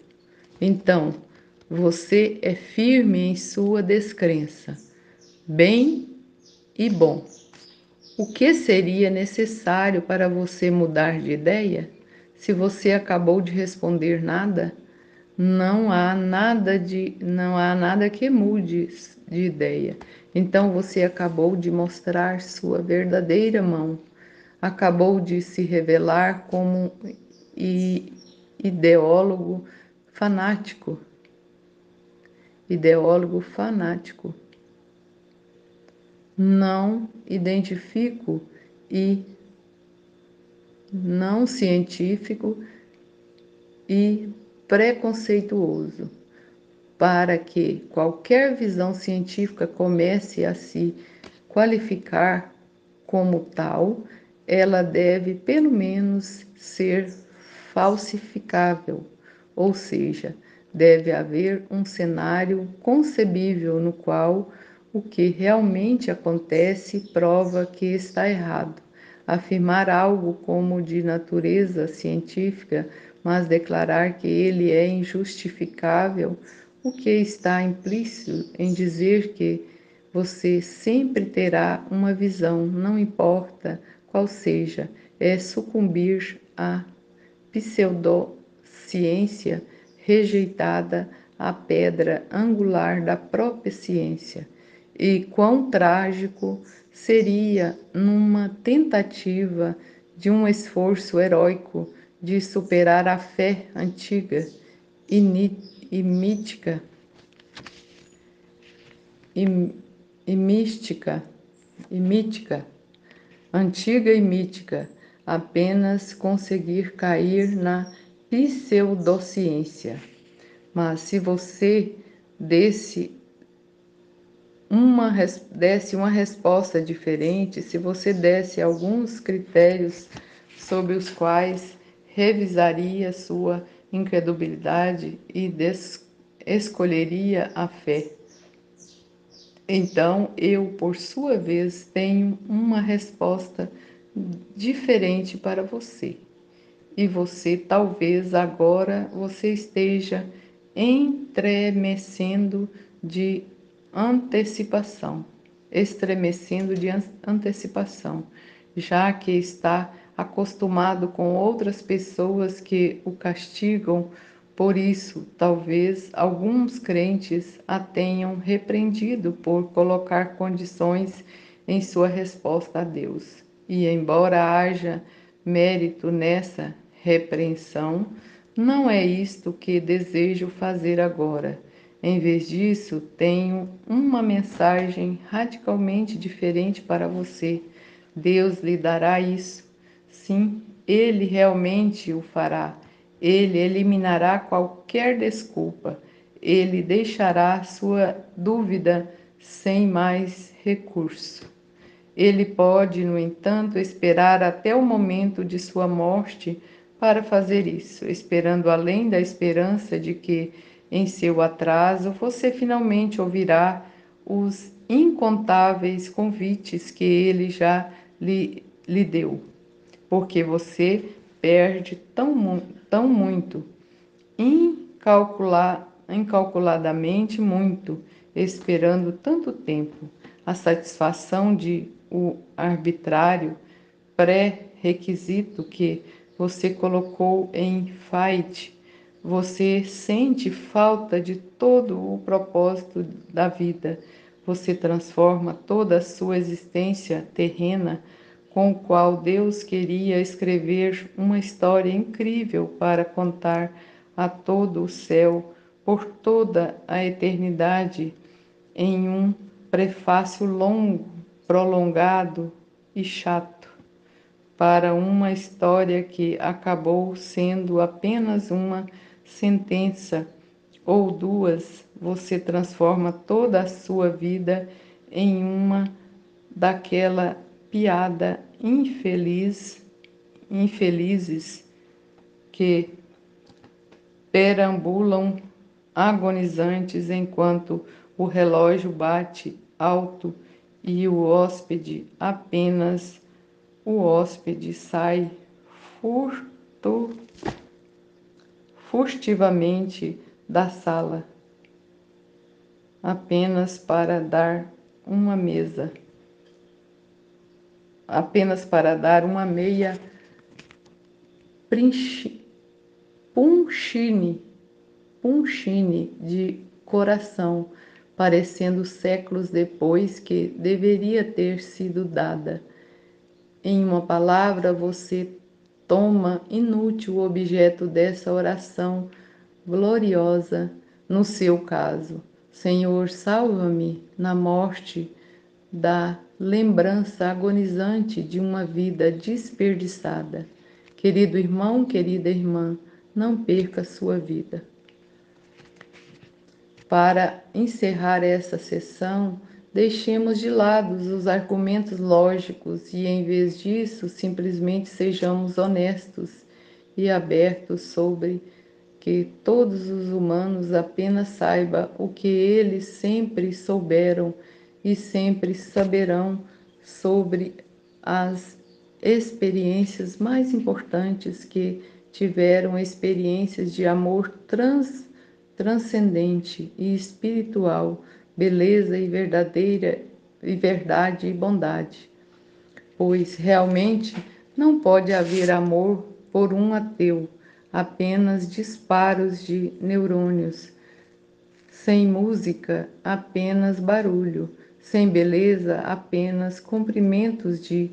Então, você é firme em sua descrença, bem e bom. O que seria necessário para você mudar de ideia? Se você acabou de responder nada, não há nada que mude de ideia. Então você acabou de mostrar sua verdadeira mão, acabou de se revelar como ideólogo fanático. Ideólogo fanático. Não identifico e não científico e preconceituoso. Para que qualquer visão científica comece a se qualificar como tal, ela deve pelo menos ser falsificável, ou seja, deve haver um cenário concebível no qual o que realmente acontece prova que está errado. Afirmar algo como de natureza científica, mas declarar que ele é injustificável, o que está implícito em dizer que você sempre terá uma visão, não importa qual seja, é sucumbir à pseudociência rejeitada, à pedra angular da própria ciência. E quão trágico seria numa tentativa de um esforço heróico de superar a fé antiga e mítica antiga e mítica, apenas conseguir cair na pseudociência. Mas se você desse uma resposta diferente, se você desse alguns critérios sobre os quais revisaria sua incredulidade e escolheria a fé, então eu, por sua vez, tenho uma resposta diferente para você. E você, talvez agora, você esteja estremecendo de antecipação, já que está acostumado com outras pessoas que o castigam. Por isso, talvez alguns crentes a tenham repreendido por colocar condições em sua resposta a Deus. E embora haja mérito nessa repreensão, não é isto que desejo fazer agora. Em vez disso, tenho uma mensagem radicalmente diferente para você. Deus lhe dará isso. Sim, Ele realmente o fará. Ele eliminará qualquer desculpa. Ele deixará sua dúvida sem mais recurso. Ele pode, no entanto, esperar até o momento de sua morte para fazer isso, esperando além da esperança de que, em seu atraso, você finalmente ouvirá os incontáveis convites que ele já lhe deu, porque você perde tão muito, incalculadamente muito, esperando tanto tempo. A satisfação de o arbitrário pré-requisito que você colocou em fight, você sente falta de todo o propósito da vida. Você transforma toda a sua existência terrena, com o qual Deus queria escrever uma história incrível para contar a todo o céu por toda a eternidade, em um prefácio longo, prolongado e chato, para uma história que acabou sendo apenas uma sentença ou duas. Você transforma toda a sua vida em uma daquela piada infelizes que perambulam agonizantes enquanto o relógio bate alto e o hóspede sai furto, furtivamente da sala, apenas para dar uma mesa, apenas para dar uma meia punchine de coração, parecendo séculos depois que deveria ter sido dada. Em uma palavra, você toma inútil o objeto dessa oração gloriosa, no seu caso. Senhor, salva-me na morte da lembrança agonizante de uma vida desperdiçada. Querido irmão, querida irmã, não perca sua vida. Para encerrar essa sessão, deixemos de lado os argumentos lógicos e, em vez disso, simplesmente sejamos honestos e abertos sobre que todos os humanos apenas saibam o que eles sempre souberam e sempre saberão sobre as experiências mais importantes que tiveram, experiências de amor transcendente e espiritual, beleza e verdade e bondade. Pois realmente não pode haver amor por um ateu, apenas disparos de neurônios, sem música, apenas barulho, sem beleza, apenas comprimentos de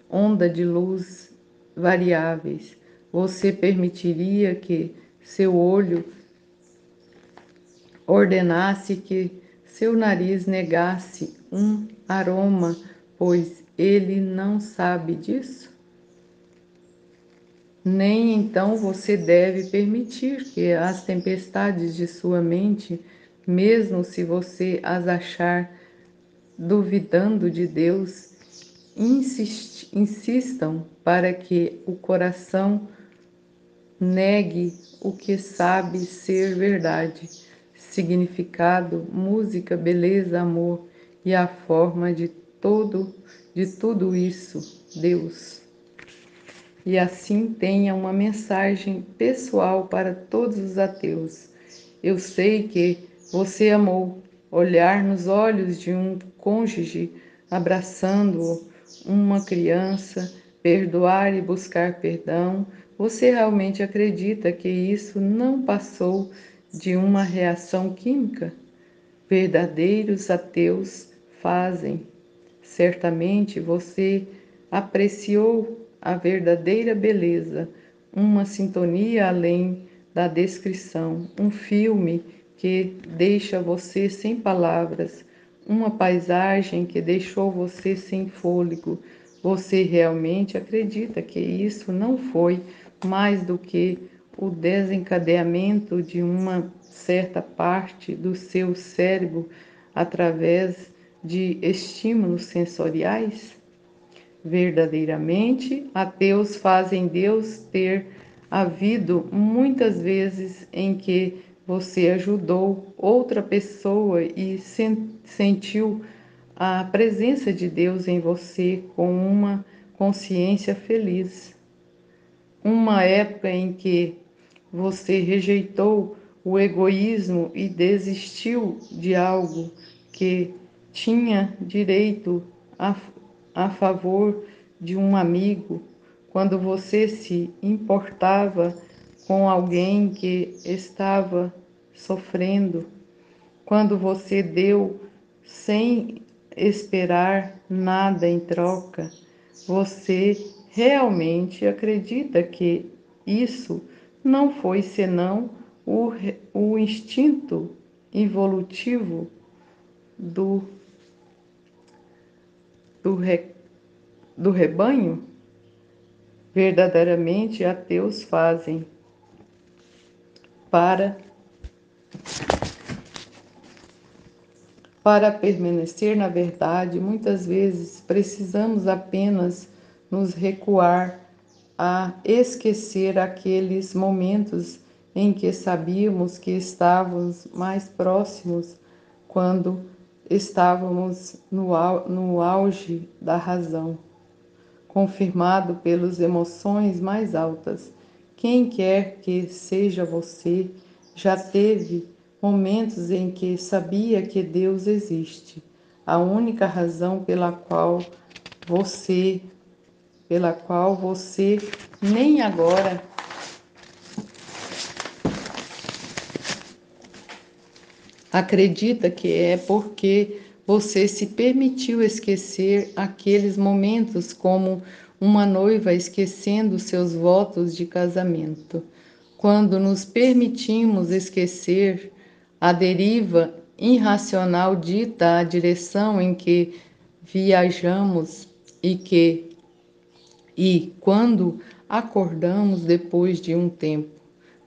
onda de luz variáveis. Você permitiria que seu olho ordenasse que seu nariz negasse um aroma, pois ele não sabe disso? Nem então você deve permitir que as tempestades de sua mente, mesmo se você as achar duvidando de Deus, insistam para que o coração negue o que sabe ser verdade, significado, música, beleza, amor e a forma de tudo isso, Deus. E assim tenha uma mensagem pessoal para todos os ateus. Eu sei que você amou olhar nos olhos de um cônjuge abraçando uma criança, perdoar e buscar perdão. Você realmente acredita que isso não passou de uma reação química? Verdadeiros ateus fazem. Certamente você apreciou a verdadeira beleza, uma sintonia além da descrição, um filme que deixa você sem palavras, uma paisagem que deixou você sem fôlego. Você realmente acredita que isso não foi mais do que o desencadeamento de uma certa parte do seu cérebro através de estímulos sensoriais? Verdadeiramente, ateus fazem Deus ter havido muitas vezes em que você ajudou outra pessoa e sentiu a presença de Deus em você com uma consciência feliz. Uma época em que você rejeitou o egoísmo e desistiu de algo que tinha direito a favor de um amigo, quando você se importava com alguém que estava sofrendo, quando você deu sem esperar nada em troca, você realmente acredita que isso não foi senão o instinto evolutivo do, do, re, do rebanho? Verdadeiramente ateus fazem para Para permanecer na verdade, muitas vezes precisamos apenas nos recuar a esquecer aqueles momentos em que sabíamos que estávamos mais próximos quando estávamos no auge da razão, confirmado pelas emoções mais altas. Quem quer que seja você, já teve momentos em que sabia que Deus existe. A única razão pela qual você nem agora acredita que é porque você se permitiu esquecer aqueles momentos como uma noiva esquecendo seus votos de casamento. Quando nos permitimos esquecer, a deriva irracional dita a direção em que viajamos e quando acordamos depois de um tempo,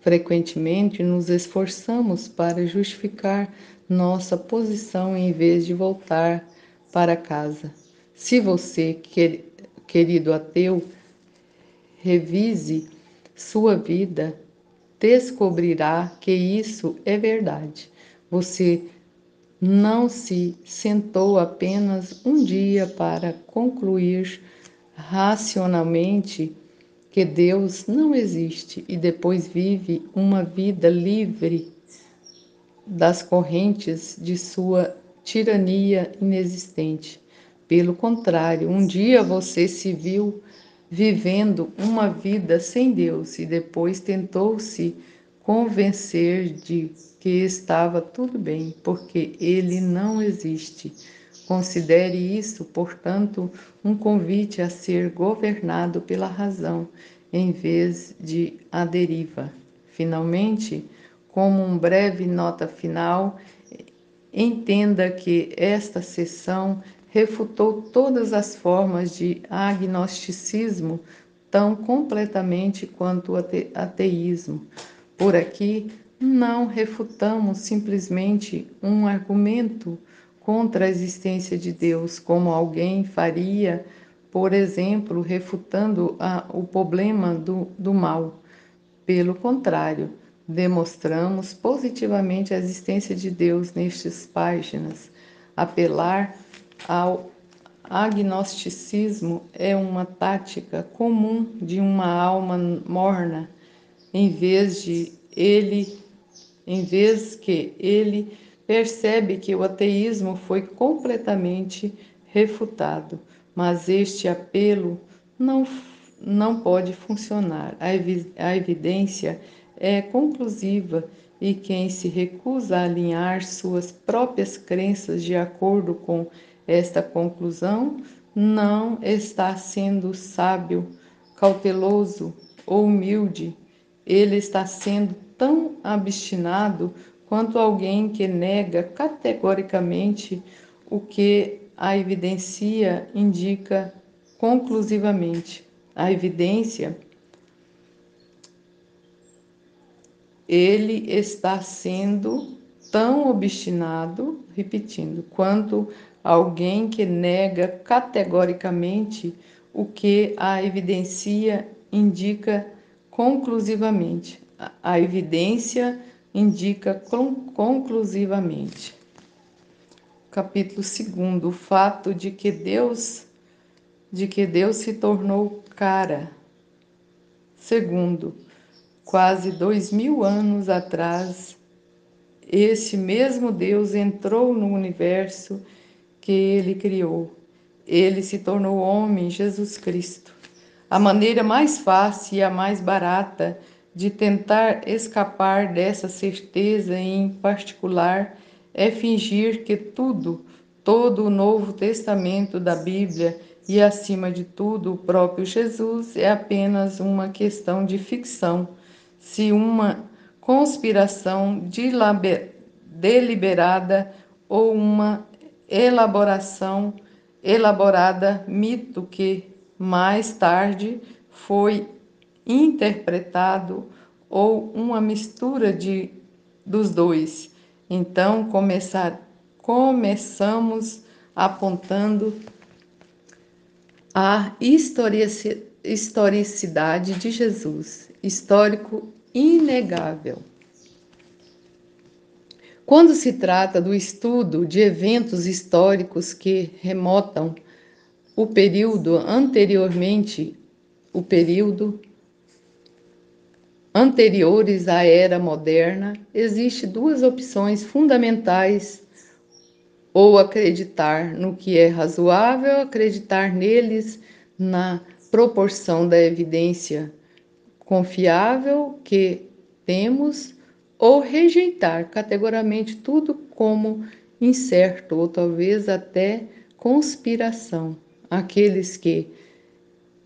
frequentemente nos esforçamos para justificar nossa posição em vez de voltar para casa. Se você, querido ateu, revise sua vida, descobrirá que isso é verdade. Você não se sentou apenas um dia para concluir racionalmente que Deus não existe e depois vive uma vida livre das correntes de sua tirania inexistente. Pelo contrário, um dia você se viu vivendo uma vida sem Deus e depois tentou se convencer de que estava tudo bem, porque ele não existe. Considere isso, portanto, um convite a ser governado pela razão, em vez de a deriva. Finalmente, como uma breve nota final, entenda que esta sessão refutou todas as formas de agnosticismo tão completamente quanto o ateísmo. Por aqui, não refutamos simplesmente um argumento contra a existência de Deus, como alguém faria, por exemplo, refutando o problema do mal. Pelo contrário, demonstramos positivamente a existência de Deus nestas páginas. Apelar ao agnosticismo é uma tática comum de uma alma morna, em vez que ele percebe que o ateísmo foi completamente refutado, mas este apelo não pode funcionar. A evidência é conclusiva e quem se recusa a alinhar suas próprias crenças de acordo com esta conclusão não está sendo sábio, cauteloso ou humilde. Ele está sendo tão obstinado quanto alguém que nega categoricamente o que a evidência indica conclusivamente. A evidência, ele está sendo tão obstinado, repetindo, quanto alguém que nega categoricamente o que a evidência indica conclusivamente. A evidência indica conclusivamente. Capítulo 2, o fato de que Deus se tornou cara. Segundo, quase 2000 anos atrás, esse mesmo Deus entrou no universo que ele criou. Ele se tornou homem, Jesus Cristo. A maneira mais fácil e a mais barata de tentar escapar dessa certeza em particular é fingir que tudo, todo o Novo Testamento da Bíblia e, acima de tudo, o próprio Jesus é apenas uma questão de ficção, se uma conspiração deliberada ou uma elaborada mito que mais tarde foi interpretado ou uma mistura dos dois. Então, começamos apontando a historicidade de Jesus, histórico inegável. Quando se trata do estudo de eventos históricos que remontam o período anteriores à era moderna, existem duas opções fundamentais: ou acreditar no que é razoável, acreditar neles na proporção da evidência confiável que temos, ou rejeitar categoricamente tudo como incerto ou talvez até conspiração. Aqueles que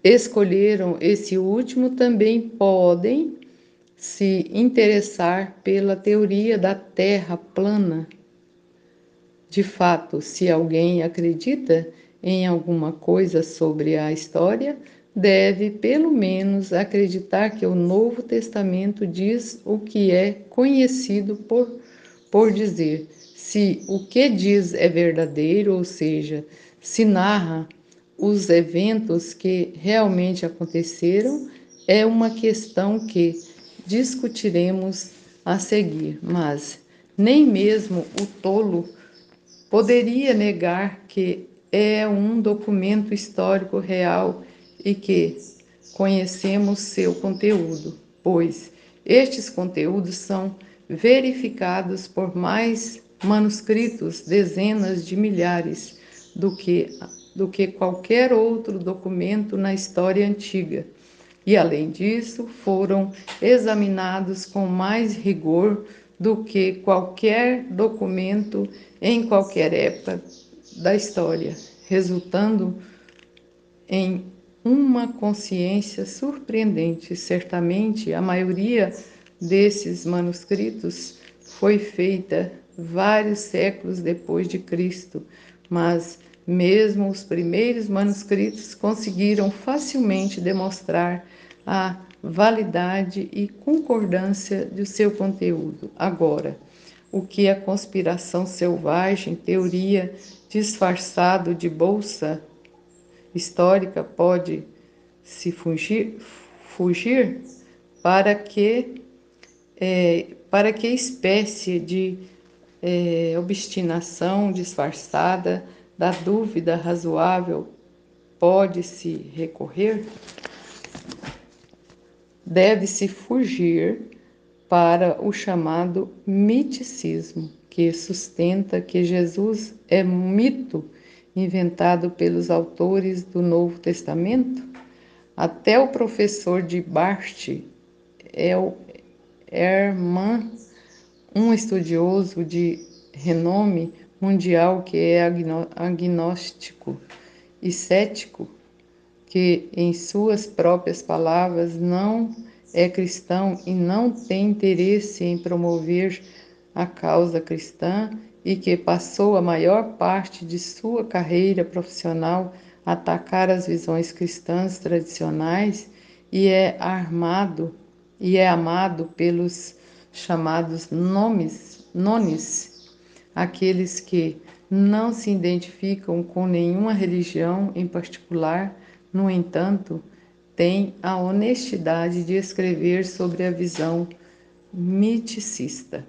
escolheram esse último também podem se interessar pela teoria da Terra plana. De fato, se alguém acredita em alguma coisa sobre a história, deve pelo menos acreditar que o Novo Testamento diz o que é conhecido por dizer. Se o que diz é verdadeiro, ou seja, se narra os eventos que realmente aconteceram, é uma questão que discutiremos a seguir, mas nem mesmo o tolo poderia negar que é um documento histórico real e que conhecemos seu conteúdo, pois estes conteúdos são verificados por mais manuscritos, dezenas de milhares, do que qualquer outro documento na história antiga. E, além disso, foram examinados com mais rigor do que qualquer documento em qualquer época da história, resultando em uma consciência surpreendente. Certamente, a maioria desses manuscritos foi feita vários séculos depois de Cristo, mas mesmo os primeiros manuscritos conseguiram facilmente demonstrar a validade e concordância do seu conteúdo. Agora, o que a conspiração selvagem, teoria disfarçado de bolsa histórica pode se fugir para que espécie de obstinação disfarçada da dúvida razoável pode se recorrer? Deve-se fugir para o chamado miticismo, que sustenta que Jesus é um mito inventado pelos autores do Novo Testamento. Até o professor de Bart Ehrman, um estudioso de renome mundial que é agnóstico e cético, que, em suas próprias palavras, não é cristão e não tem interesse em promover a causa cristã e que passou a maior parte de sua carreira profissional a atacar as visões cristãs tradicionais e é amado pelos chamados nones, aqueles que não se identificam com nenhuma religião em particular. No entanto, tem a honestidade de escrever sobre a visão miticista.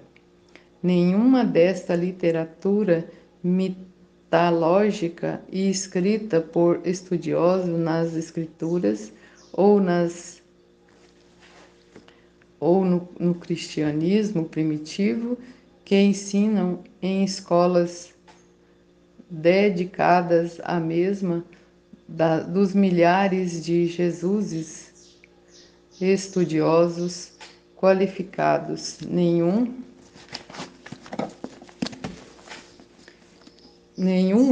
Nenhuma desta literatura mitológica e escrita por estudiosos nas escrituras ou no cristianismo primitivo, que ensinam em escolas dedicadas à mesma dos milhares de Jesuses estudiosos qualificados. Nenhum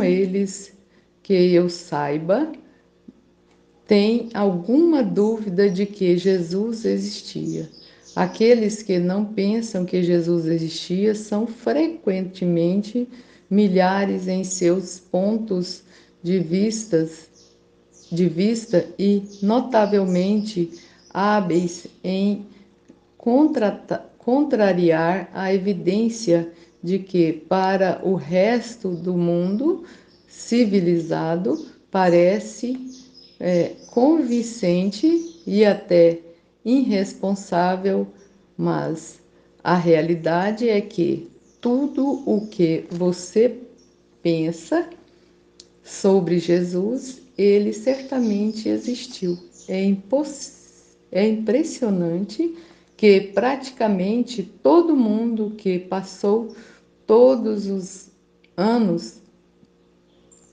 eles que eu saiba tem alguma dúvida de que Jesus existia. Aqueles que não pensam que Jesus existia são frequentemente milhares em seus pontos de vista e notavelmente hábeis em contrariar a evidência de que, para o resto do mundo civilizado, parece convincente e até irresponsável, mas a realidade é que tudo o que você pensa sobre Jesus, ele certamente existiu. É impressionante que praticamente todo mundo que passou todos os anos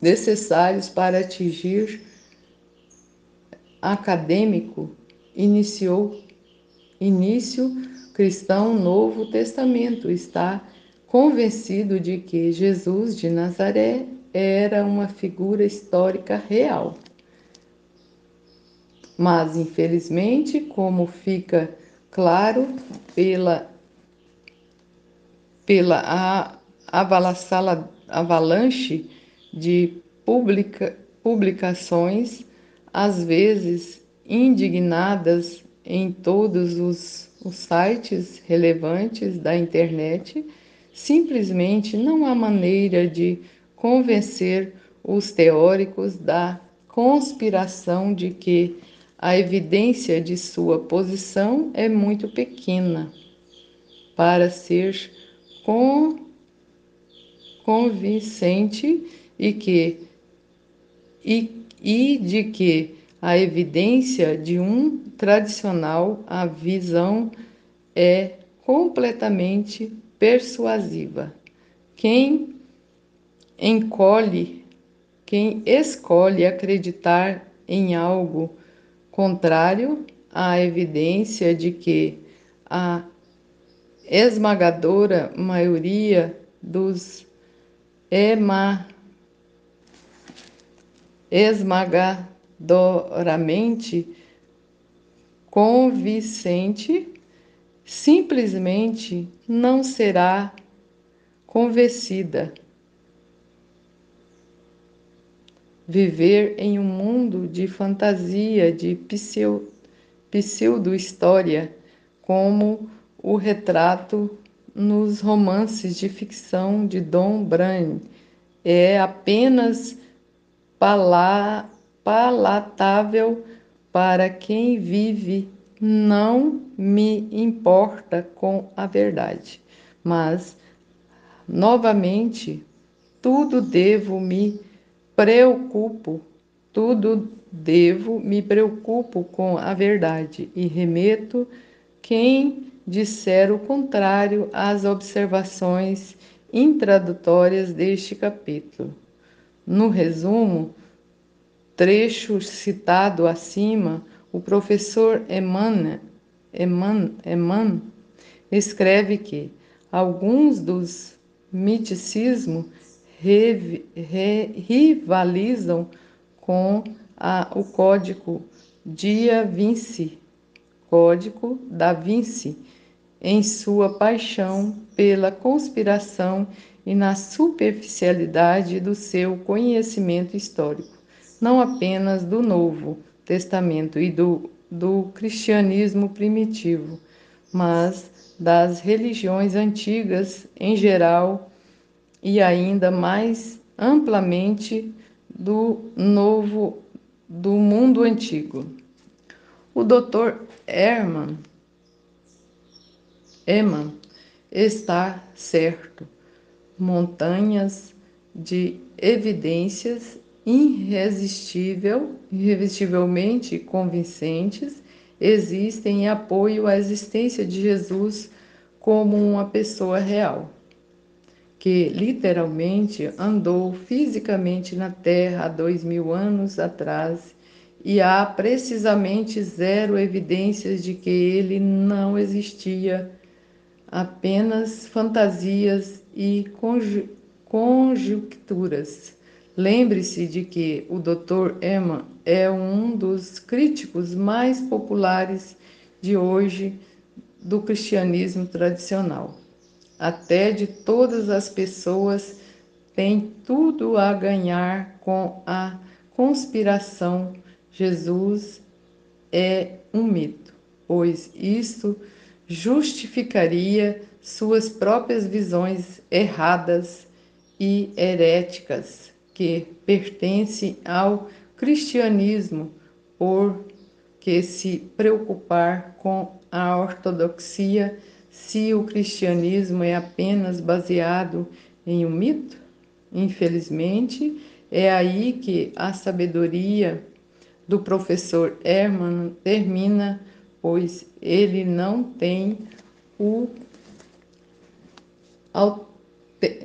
necessários para atingir acadêmico início cristão Novo Testamento está convencido de que Jesus de Nazaré era uma figura histórica real. Mas, infelizmente, como fica claro pela avalanche de publicações, às vezes indignadas em todos os sites relevantes da internet, simplesmente não há maneira de convencer os teóricos da conspiração de que a evidência de sua posição é muito pequena para ser convincente e de que a evidência de um tradicional a visão é completamente persuasiva. Quem escolhe acreditar em algo contrário à evidência de que a esmagadora maioria dos esmagadoramente convincente, simplesmente não será convencida. Viver em um mundo de fantasia, de pseudo-história, como o retrato nos romances de ficção de Don Bran, é apenas palatável para quem vive. Não me importa com a verdade, mas, novamente, tudo me preocupo com a verdade e remeto quem disser o contrário às observações introdutórias deste capítulo. No resumo, trecho citado acima, o professor Eman escreve que alguns dos misticismos rivalizam com o Código da Vinci, em sua paixão pela conspiração e na superficialidade do seu conhecimento histórico, não apenas do Novo Testamento e do cristianismo primitivo, mas das religiões antigas em geral e ainda mais amplamente do mundo antigo. O Dr. Eman está certo. Montanhas de evidências irresistivelmente convincentes existem em apoio à existência de Jesus como uma pessoa real, que literalmente andou fisicamente na Terra há 2000 anos atrás e há precisamente zero evidências de que ele não existia, apenas fantasias e conjecturas. Lembre-se de que o Dr. Eman é um dos críticos mais populares de hoje do cristianismo tradicional. Até de todas as pessoas tem tudo a ganhar com a conspiração. Jesus é um mito, pois isto justificaria suas próprias visões erradas e heréticas que pertencem ao cristianismo, porque se preocupar com a ortodoxia se o cristianismo é apenas baseado em um mito? Infelizmente, é aí que a sabedoria do professor Hermann termina, pois ele o,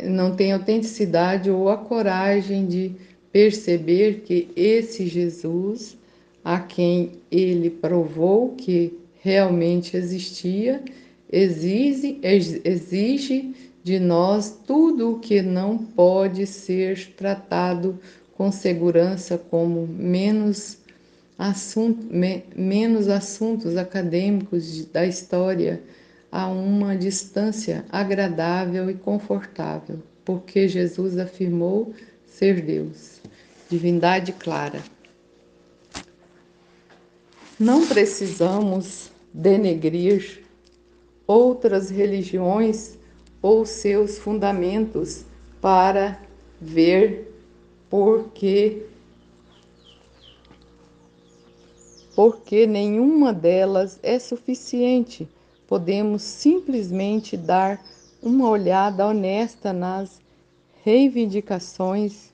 não tem autenticidade ou a coragem de perceber que esse Jesus, a quem ele provou que realmente existia, exige de nós tudo o que não pode ser tratado com segurança como menos assuntos acadêmicos da história a uma distância agradável e confortável, porque Jesus afirmou ser Deus, divindade clara. Não precisamos denegrir outras religiões ou seus fundamentos para ver porque nenhuma delas é suficiente. Podemos simplesmente dar uma olhada honesta nas reivindicações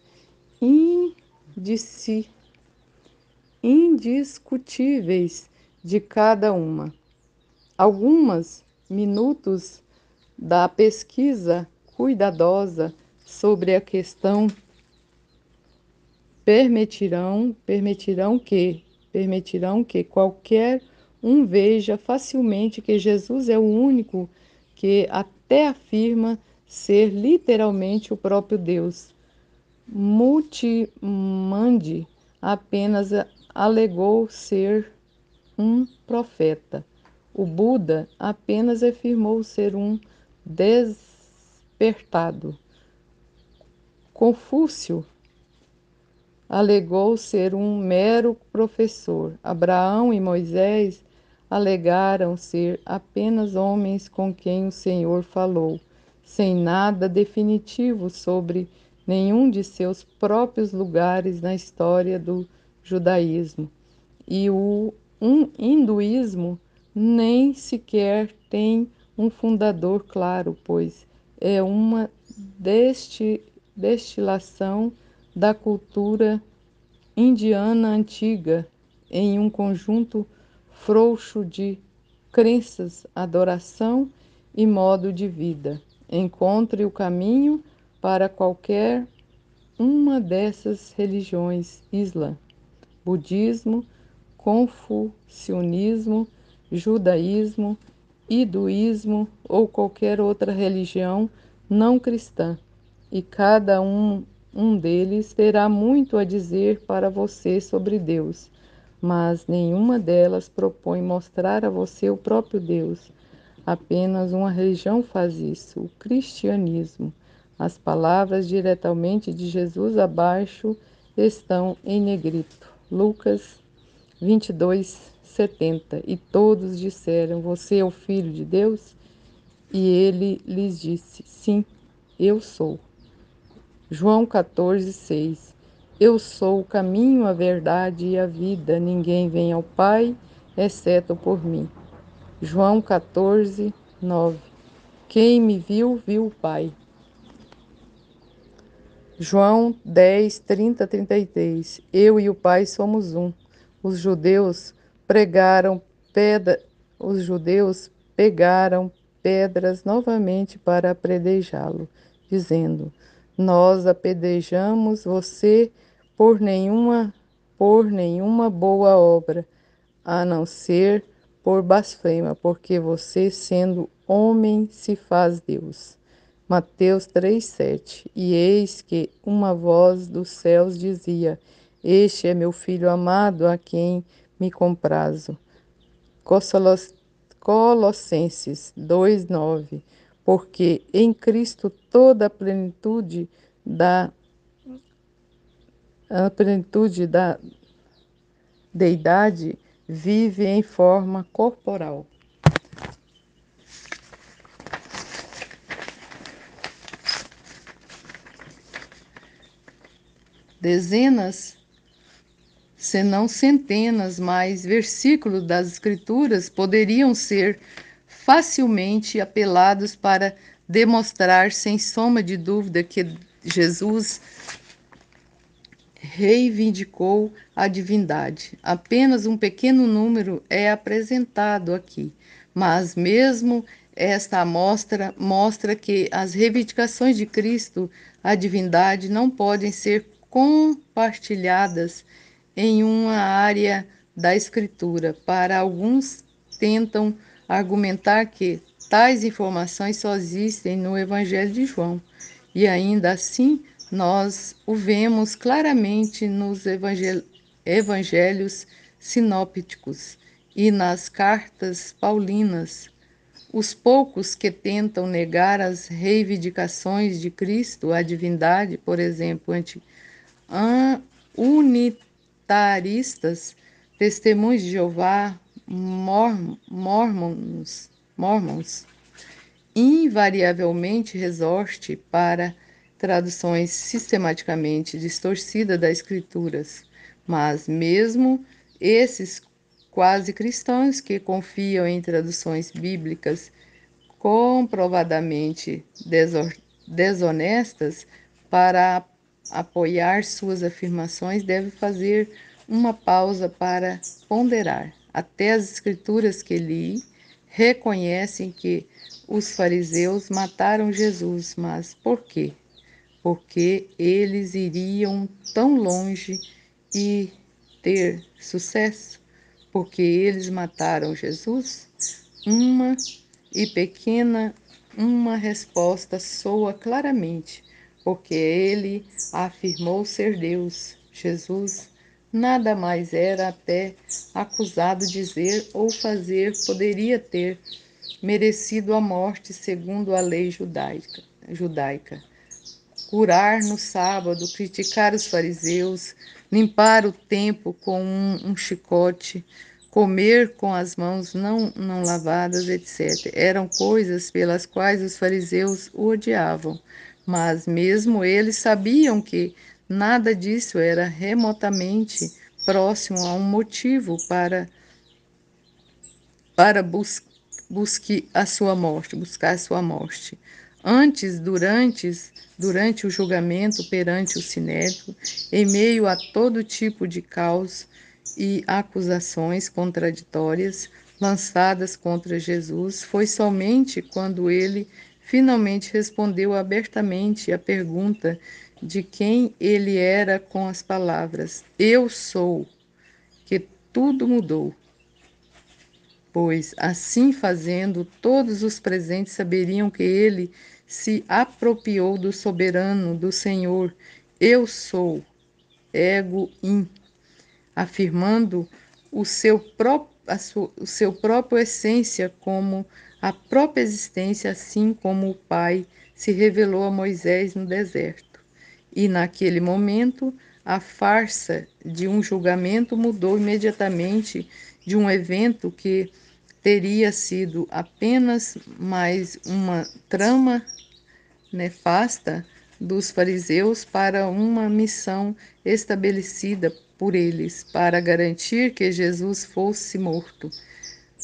indiscutíveis de cada uma. Alguns minutos da pesquisa cuidadosa sobre a questão permitirão que qualquer um veja facilmente que Jesus é o único que até afirma ser literalmente o próprio Deus. Multimandi apenas alegou ser um profeta. O Buda apenas afirmou ser um despertado. Confúcio alegou ser um mero professor. Abraão e Moisés alegaram ser apenas homens com quem o Senhor falou, sem nada definitivo sobre nenhum de seus próprios lugares na história do judaísmo. E o hinduísmo nem sequer tem um fundador claro, pois é uma destilação da cultura indiana antiga em um conjunto frouxo de crenças, adoração e modo de vida. Encontre o caminho para qualquer uma dessas religiões: Islã, budismo, confucionismo, judaísmo, hinduísmo ou qualquer outra religião não cristã, e cada um deles terá muito a dizer para você sobre Deus, mas nenhuma delas propõe mostrar a você o próprio Deus. Apenas uma religião faz isso, o cristianismo. As palavras diretamente de Jesus abaixo estão em negrito. Lucas 22:70. E todos disseram: Você é o Filho de Deus? E ele lhes disse: Sim, eu sou. João 14:6. Eu sou o caminho, a verdade e a vida. Ninguém vem ao Pai, exceto por mim. João 14:9. Quem me viu, viu o Pai. João 10:30-33. Eu e o Pai somos um. Os judeus pregaram pedra, os judeus pegaram pedras novamente para apedrejá-lo, dizendo: Nós apedrejamos você por nenhuma por nenhuma boa obra, a não ser por blasfema, porque você, sendo homem, se faz Deus. Mateus 3,7. E eis que uma voz dos céus dizia: Este é meu filho amado, a quem me comprazo. Colossenses 2,9. Porque em Cristo toda a plenitude da deidade vive em forma corporal. Dezenas, se não centenas, mais versículos das Escrituras poderiam ser facilmente apelados para demonstrar, sem sombra de dúvida, que Jesus reivindicou a divindade. Apenas um pequeno número é apresentado aqui, mas mesmo esta amostra mostra que as reivindicações de Cristo à divindade não podem ser compartilhadas em uma área da Escritura. Para alguns, tentam argumentar que tais informações só existem no Evangelho de João, e ainda assim nós o vemos claramente nos evangelhos sinópticos e nas cartas paulinas. Os poucos que tentam negar as reivindicações de Cristo à divindade, por exemplo, unitaristas, testemunhos de Jeová, mormons, invariavelmente resorte para traduções sistematicamente distorcidas das Escrituras. Mas mesmo esses quase cristãos que confiam em traduções bíblicas comprovadamente desonestas para apoiar suas afirmações devem fazer uma pausa para ponderar. Até as Escrituras que li reconhecem que os fariseus mataram Jesus, mas por quê? Porque eles iriam tão longe e ter sucesso? Porque eles mataram Jesus? Uma e pequena, uma resposta soa claramente, porque ele afirmou ser Deus. Jesus nada mais era até acusado de dizer ou fazer, poderia ter merecido a morte segundo a lei judaica. Curar no sábado, criticar os fariseus, limpar o templo com um chicote, comer com as mãos não lavadas, etc. Eram coisas pelas quais os fariseus o odiavam, mas mesmo eles sabiam que nada disso era remotamente próximo a um motivo para buscar a sua morte. Antes, durante o julgamento perante o Sinédrio, em meio a todo tipo de caos e acusações contraditórias lançadas contra Jesus, foi somente quando ele finalmente respondeu abertamente à pergunta de quem ele era com as palavras: Eu sou, que tudo mudou. Pois, assim fazendo, todos os presentes saberiam que ele se apropriou do soberano, do Senhor. Eu sou, ego in, afirmando o seu próprio essência como a própria existência, assim como o Pai se revelou a Moisés no deserto. E naquele momento, a farsa de um julgamento mudou imediatamente de um evento que teria sido apenas mais uma trama nefasta dos fariseus para uma missão estabelecida por eles para garantir que Jesus fosse morto.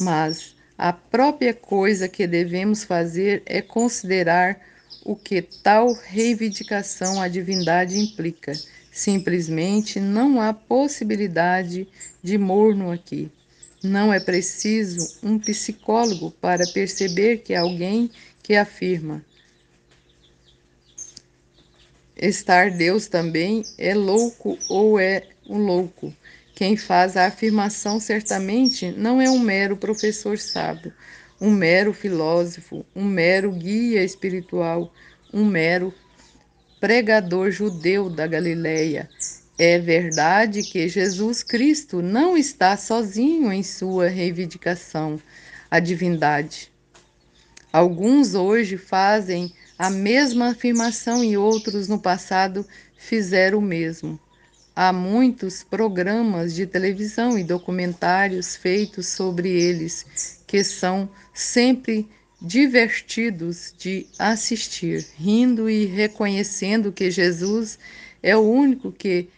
Mas a própria coisa que devemos fazer é considerar o que tal reivindicação à divindade implica. Simplesmente não há possibilidade de morno aqui. Não é preciso um psicólogo para perceber que alguém que afirma estar Deus também é louco ou é um louco. Quem faz a afirmação certamente não é um mero professor sábio, um mero filósofo, um mero guia espiritual, um mero pregador judeu da Galileia. É verdade que Jesus Cristo não está sozinho em sua reivindicação à divindade. Alguns hoje fazem a mesma afirmação e outros no passado fizeram o mesmo. Há muitos programas de televisão e documentários feitos sobre eles, que são sempre divertidos de assistir, rindo e reconhecendo que Jesus é o único que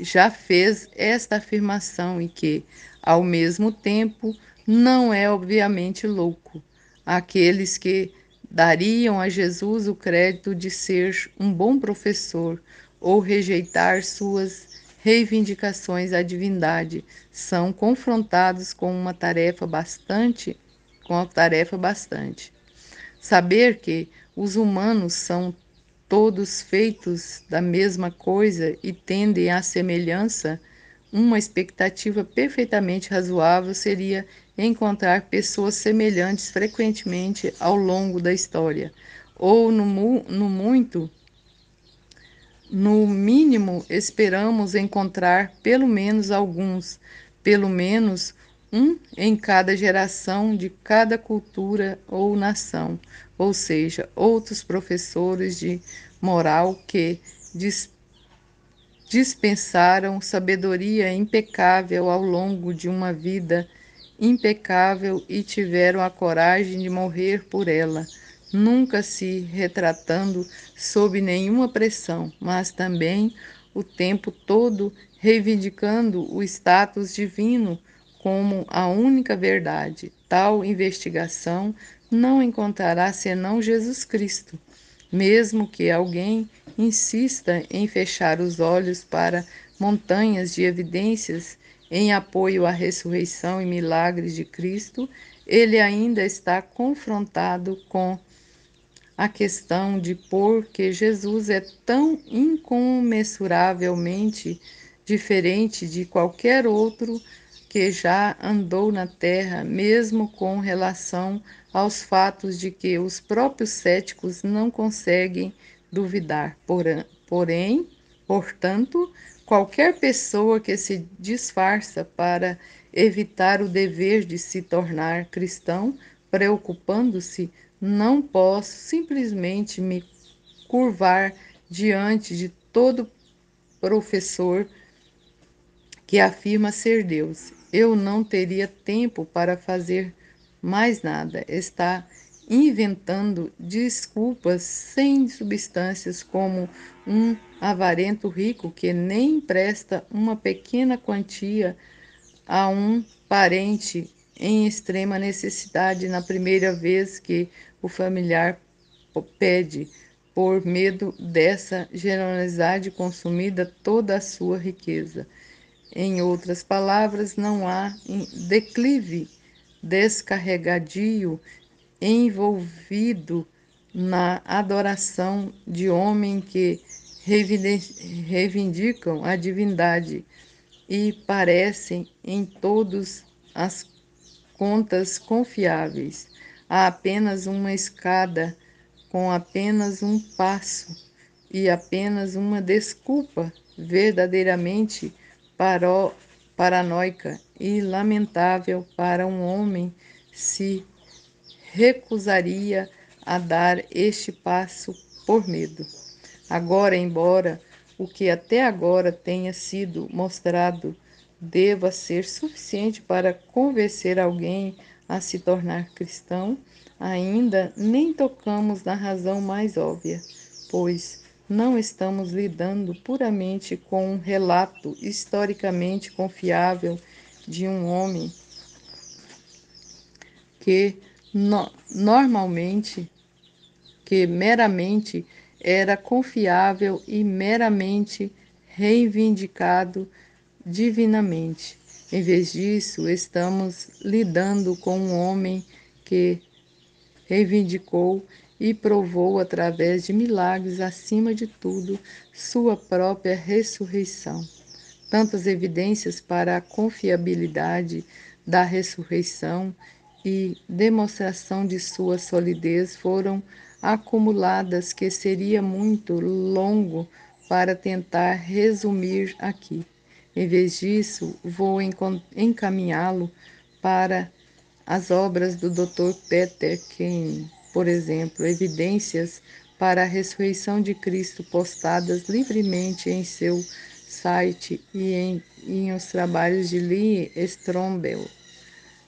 já fez esta afirmação e que, ao mesmo tempo, não é obviamente louco. Aqueles que dariam a Jesus o crédito de ser um bom professor ou rejeitar suas reivindicações à divindade são confrontados com a tarefa bastante. Saber que os humanos são todos feitos da mesma coisa e tendem à semelhança, uma expectativa perfeitamente razoável seria encontrar pessoas semelhantes frequentemente ao longo da história, ou no mínimo esperamos encontrar pelo menos alguns, pelo menos um em cada geração de cada cultura ou nação, ou seja, outros professores de moral que dispensaram sabedoria impecável ao longo de uma vida impecável e tiveram a coragem de morrer por ela, nunca se retratando sob nenhuma pressão, mas também o tempo todo reivindicando o status divino como a única verdade. Tal investigação não encontrará senão Jesus Cristo. Mesmo que alguém insista em fechar os olhos para montanhas de evidências em apoio à ressurreição e milagres de Cristo, ele ainda está confrontado com a questão de por que Jesus é tão incomensuravelmente diferente de qualquer outro que já andou na Terra, mesmo com relação aos fatos de que os próprios céticos não conseguem duvidar. Portanto, qualquer pessoa que se disfarça para evitar o dever de se tornar cristão, preocupando-se, não posso simplesmente me curvar diante de todo professor que afirma ser Deus. Eu não teria tempo para fazer mais nada. Está inventando desculpas sem substâncias, como um avarento rico que nem empresta uma pequena quantia a um parente em extrema necessidade na primeira vez que o familiar pede, por medo dessa generosidade consumida toda a sua riqueza. Em outras palavras, não há declive descarregadio envolvido na adoração de homens que reivindicam a divindade e parecem em todas as contas confiáveis. Há apenas uma escada com apenas um passo e apenas uma desculpa verdadeiramente paranoica e lamentável para um homem se recusaria a dar este passo por medo. Agora, embora o que até agora tenha sido mostrado deva ser suficiente para convencer alguém a se tornar cristão, ainda nem tocamos na razão mais óbvia, pois não estamos lidando puramente com um relato historicamente confiável de um homem que normalmente, que meramente era confiável e meramente reivindicado divinamente. Em vez disso, estamos lidando com um homem que reivindicou e provou através de milagres, acima de tudo, sua própria ressurreição. tantas evidências para a confiabilidade da ressurreição e demonstração de sua solidez foram acumuladas que seria muito longo para tentar resumir aqui. Em vez disso, vou encaminhá-lo para as obras do Dr. Peter Kane, por exemplo, evidências para a ressurreição de Cristo postadas livremente em seu site e em os trabalhos de Lee Strobel,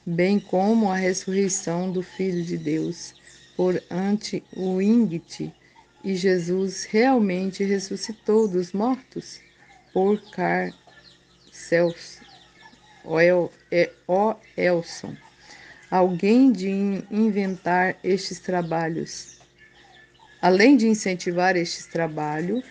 bem como a ressurreição do Filho de Deus por Ant-Wingte e Jesus realmente ressuscitou dos mortos por Carl Elson. Alguém de inventar estes trabalhos. Além de incentivar estes trabalhos,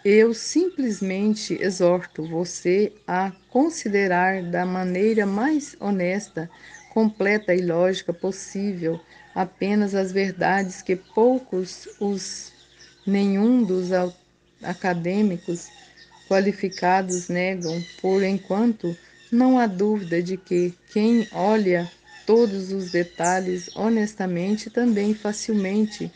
eu simplesmente exorto você a considerar da maneira mais honesta, completa e lógica possível apenas as verdades que nenhum dos acadêmicos qualificados negam. Por enquanto, não há dúvida de que quem olha todos os detalhes honestamente também facilmente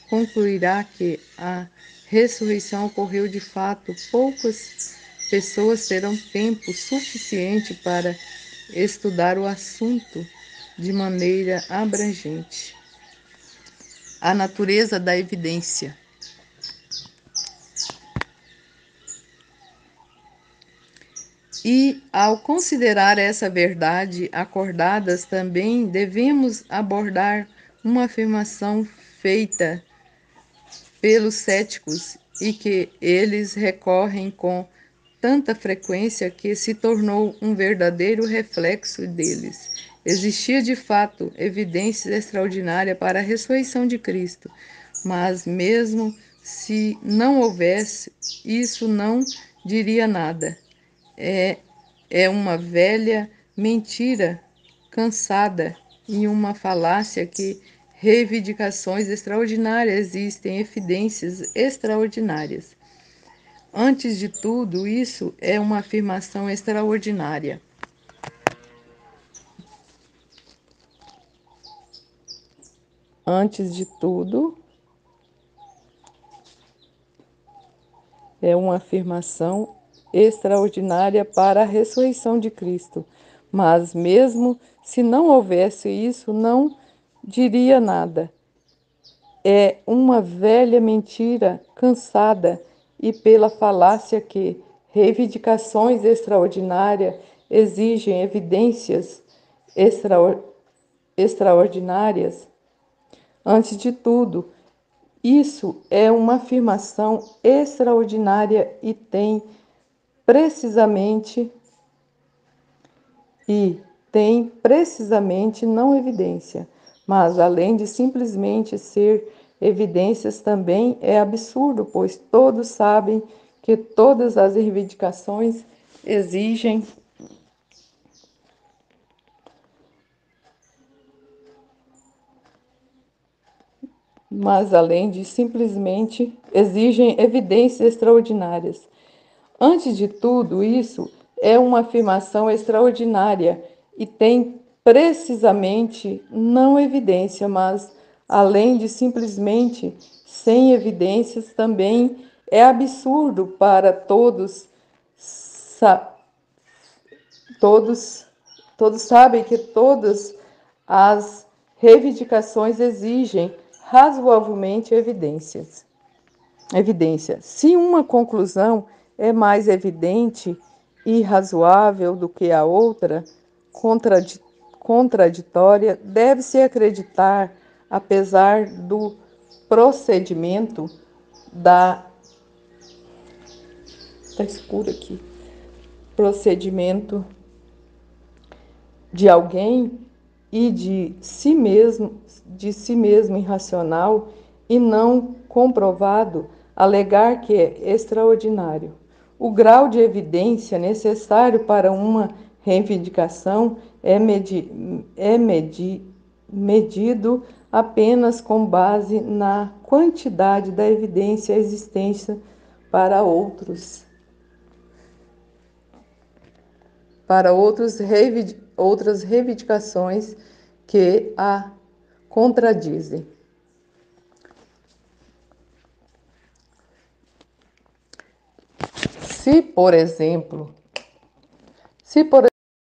concluirá que a ressurreição ocorreu de fato. Poucas pessoas terão tempo suficiente para estudar o assunto de maneira abrangente. A natureza da evidência. E, ao considerar essa verdade acordadas, também devemos abordar uma afirmação feita pelos céticos e que eles recorrem com tanta frequência que se tornou um verdadeiro reflexo deles. Existia de fato evidência extraordinária para a ressurreição de Cristo, mas mesmo se não houvesse, isso não diria nada. É uma velha mentira cansada e uma falácia que reivindicações extraordinárias existem, evidências extraordinárias. Antes de tudo, isso é uma afirmação extraordinária. Antes de tudo, é uma afirmação extraordinária para a ressurreição de Cristo. Mas mesmo se não houvesse isso, não diria nada. É uma velha mentira cansada e pela falácia que reivindicações extraordinárias exigem evidências extraordinárias. Antes de tudo, isso é uma afirmação extraordinária e tem precisamente não evidência, mas além de simplesmente ser evidências também é absurdo, pois todos sabem que todas as reivindicações exigem mas além de simplesmente exigem evidências extraordinárias. Antes de tudo, isso é uma afirmação extraordinária e tem precisamente não evidência, mas além de simplesmente sem evidências também é absurdo para todos todos sabem que todas as reivindicações exigem razoavelmente evidência. Se uma conclusão é mais evidente e razoável do que a outra, contraditória, deve-se acreditar, apesar do procedimento da... Está escuro aqui. Procedimento de alguém e de si mesmo irracional e não comprovado, alegar que é extraordinário. O grau de evidência necessário para uma reivindicação é medido apenas com base na quantidade da evidência existente para outros. para outras reivindicações que a contradizem. Se, por exemplo,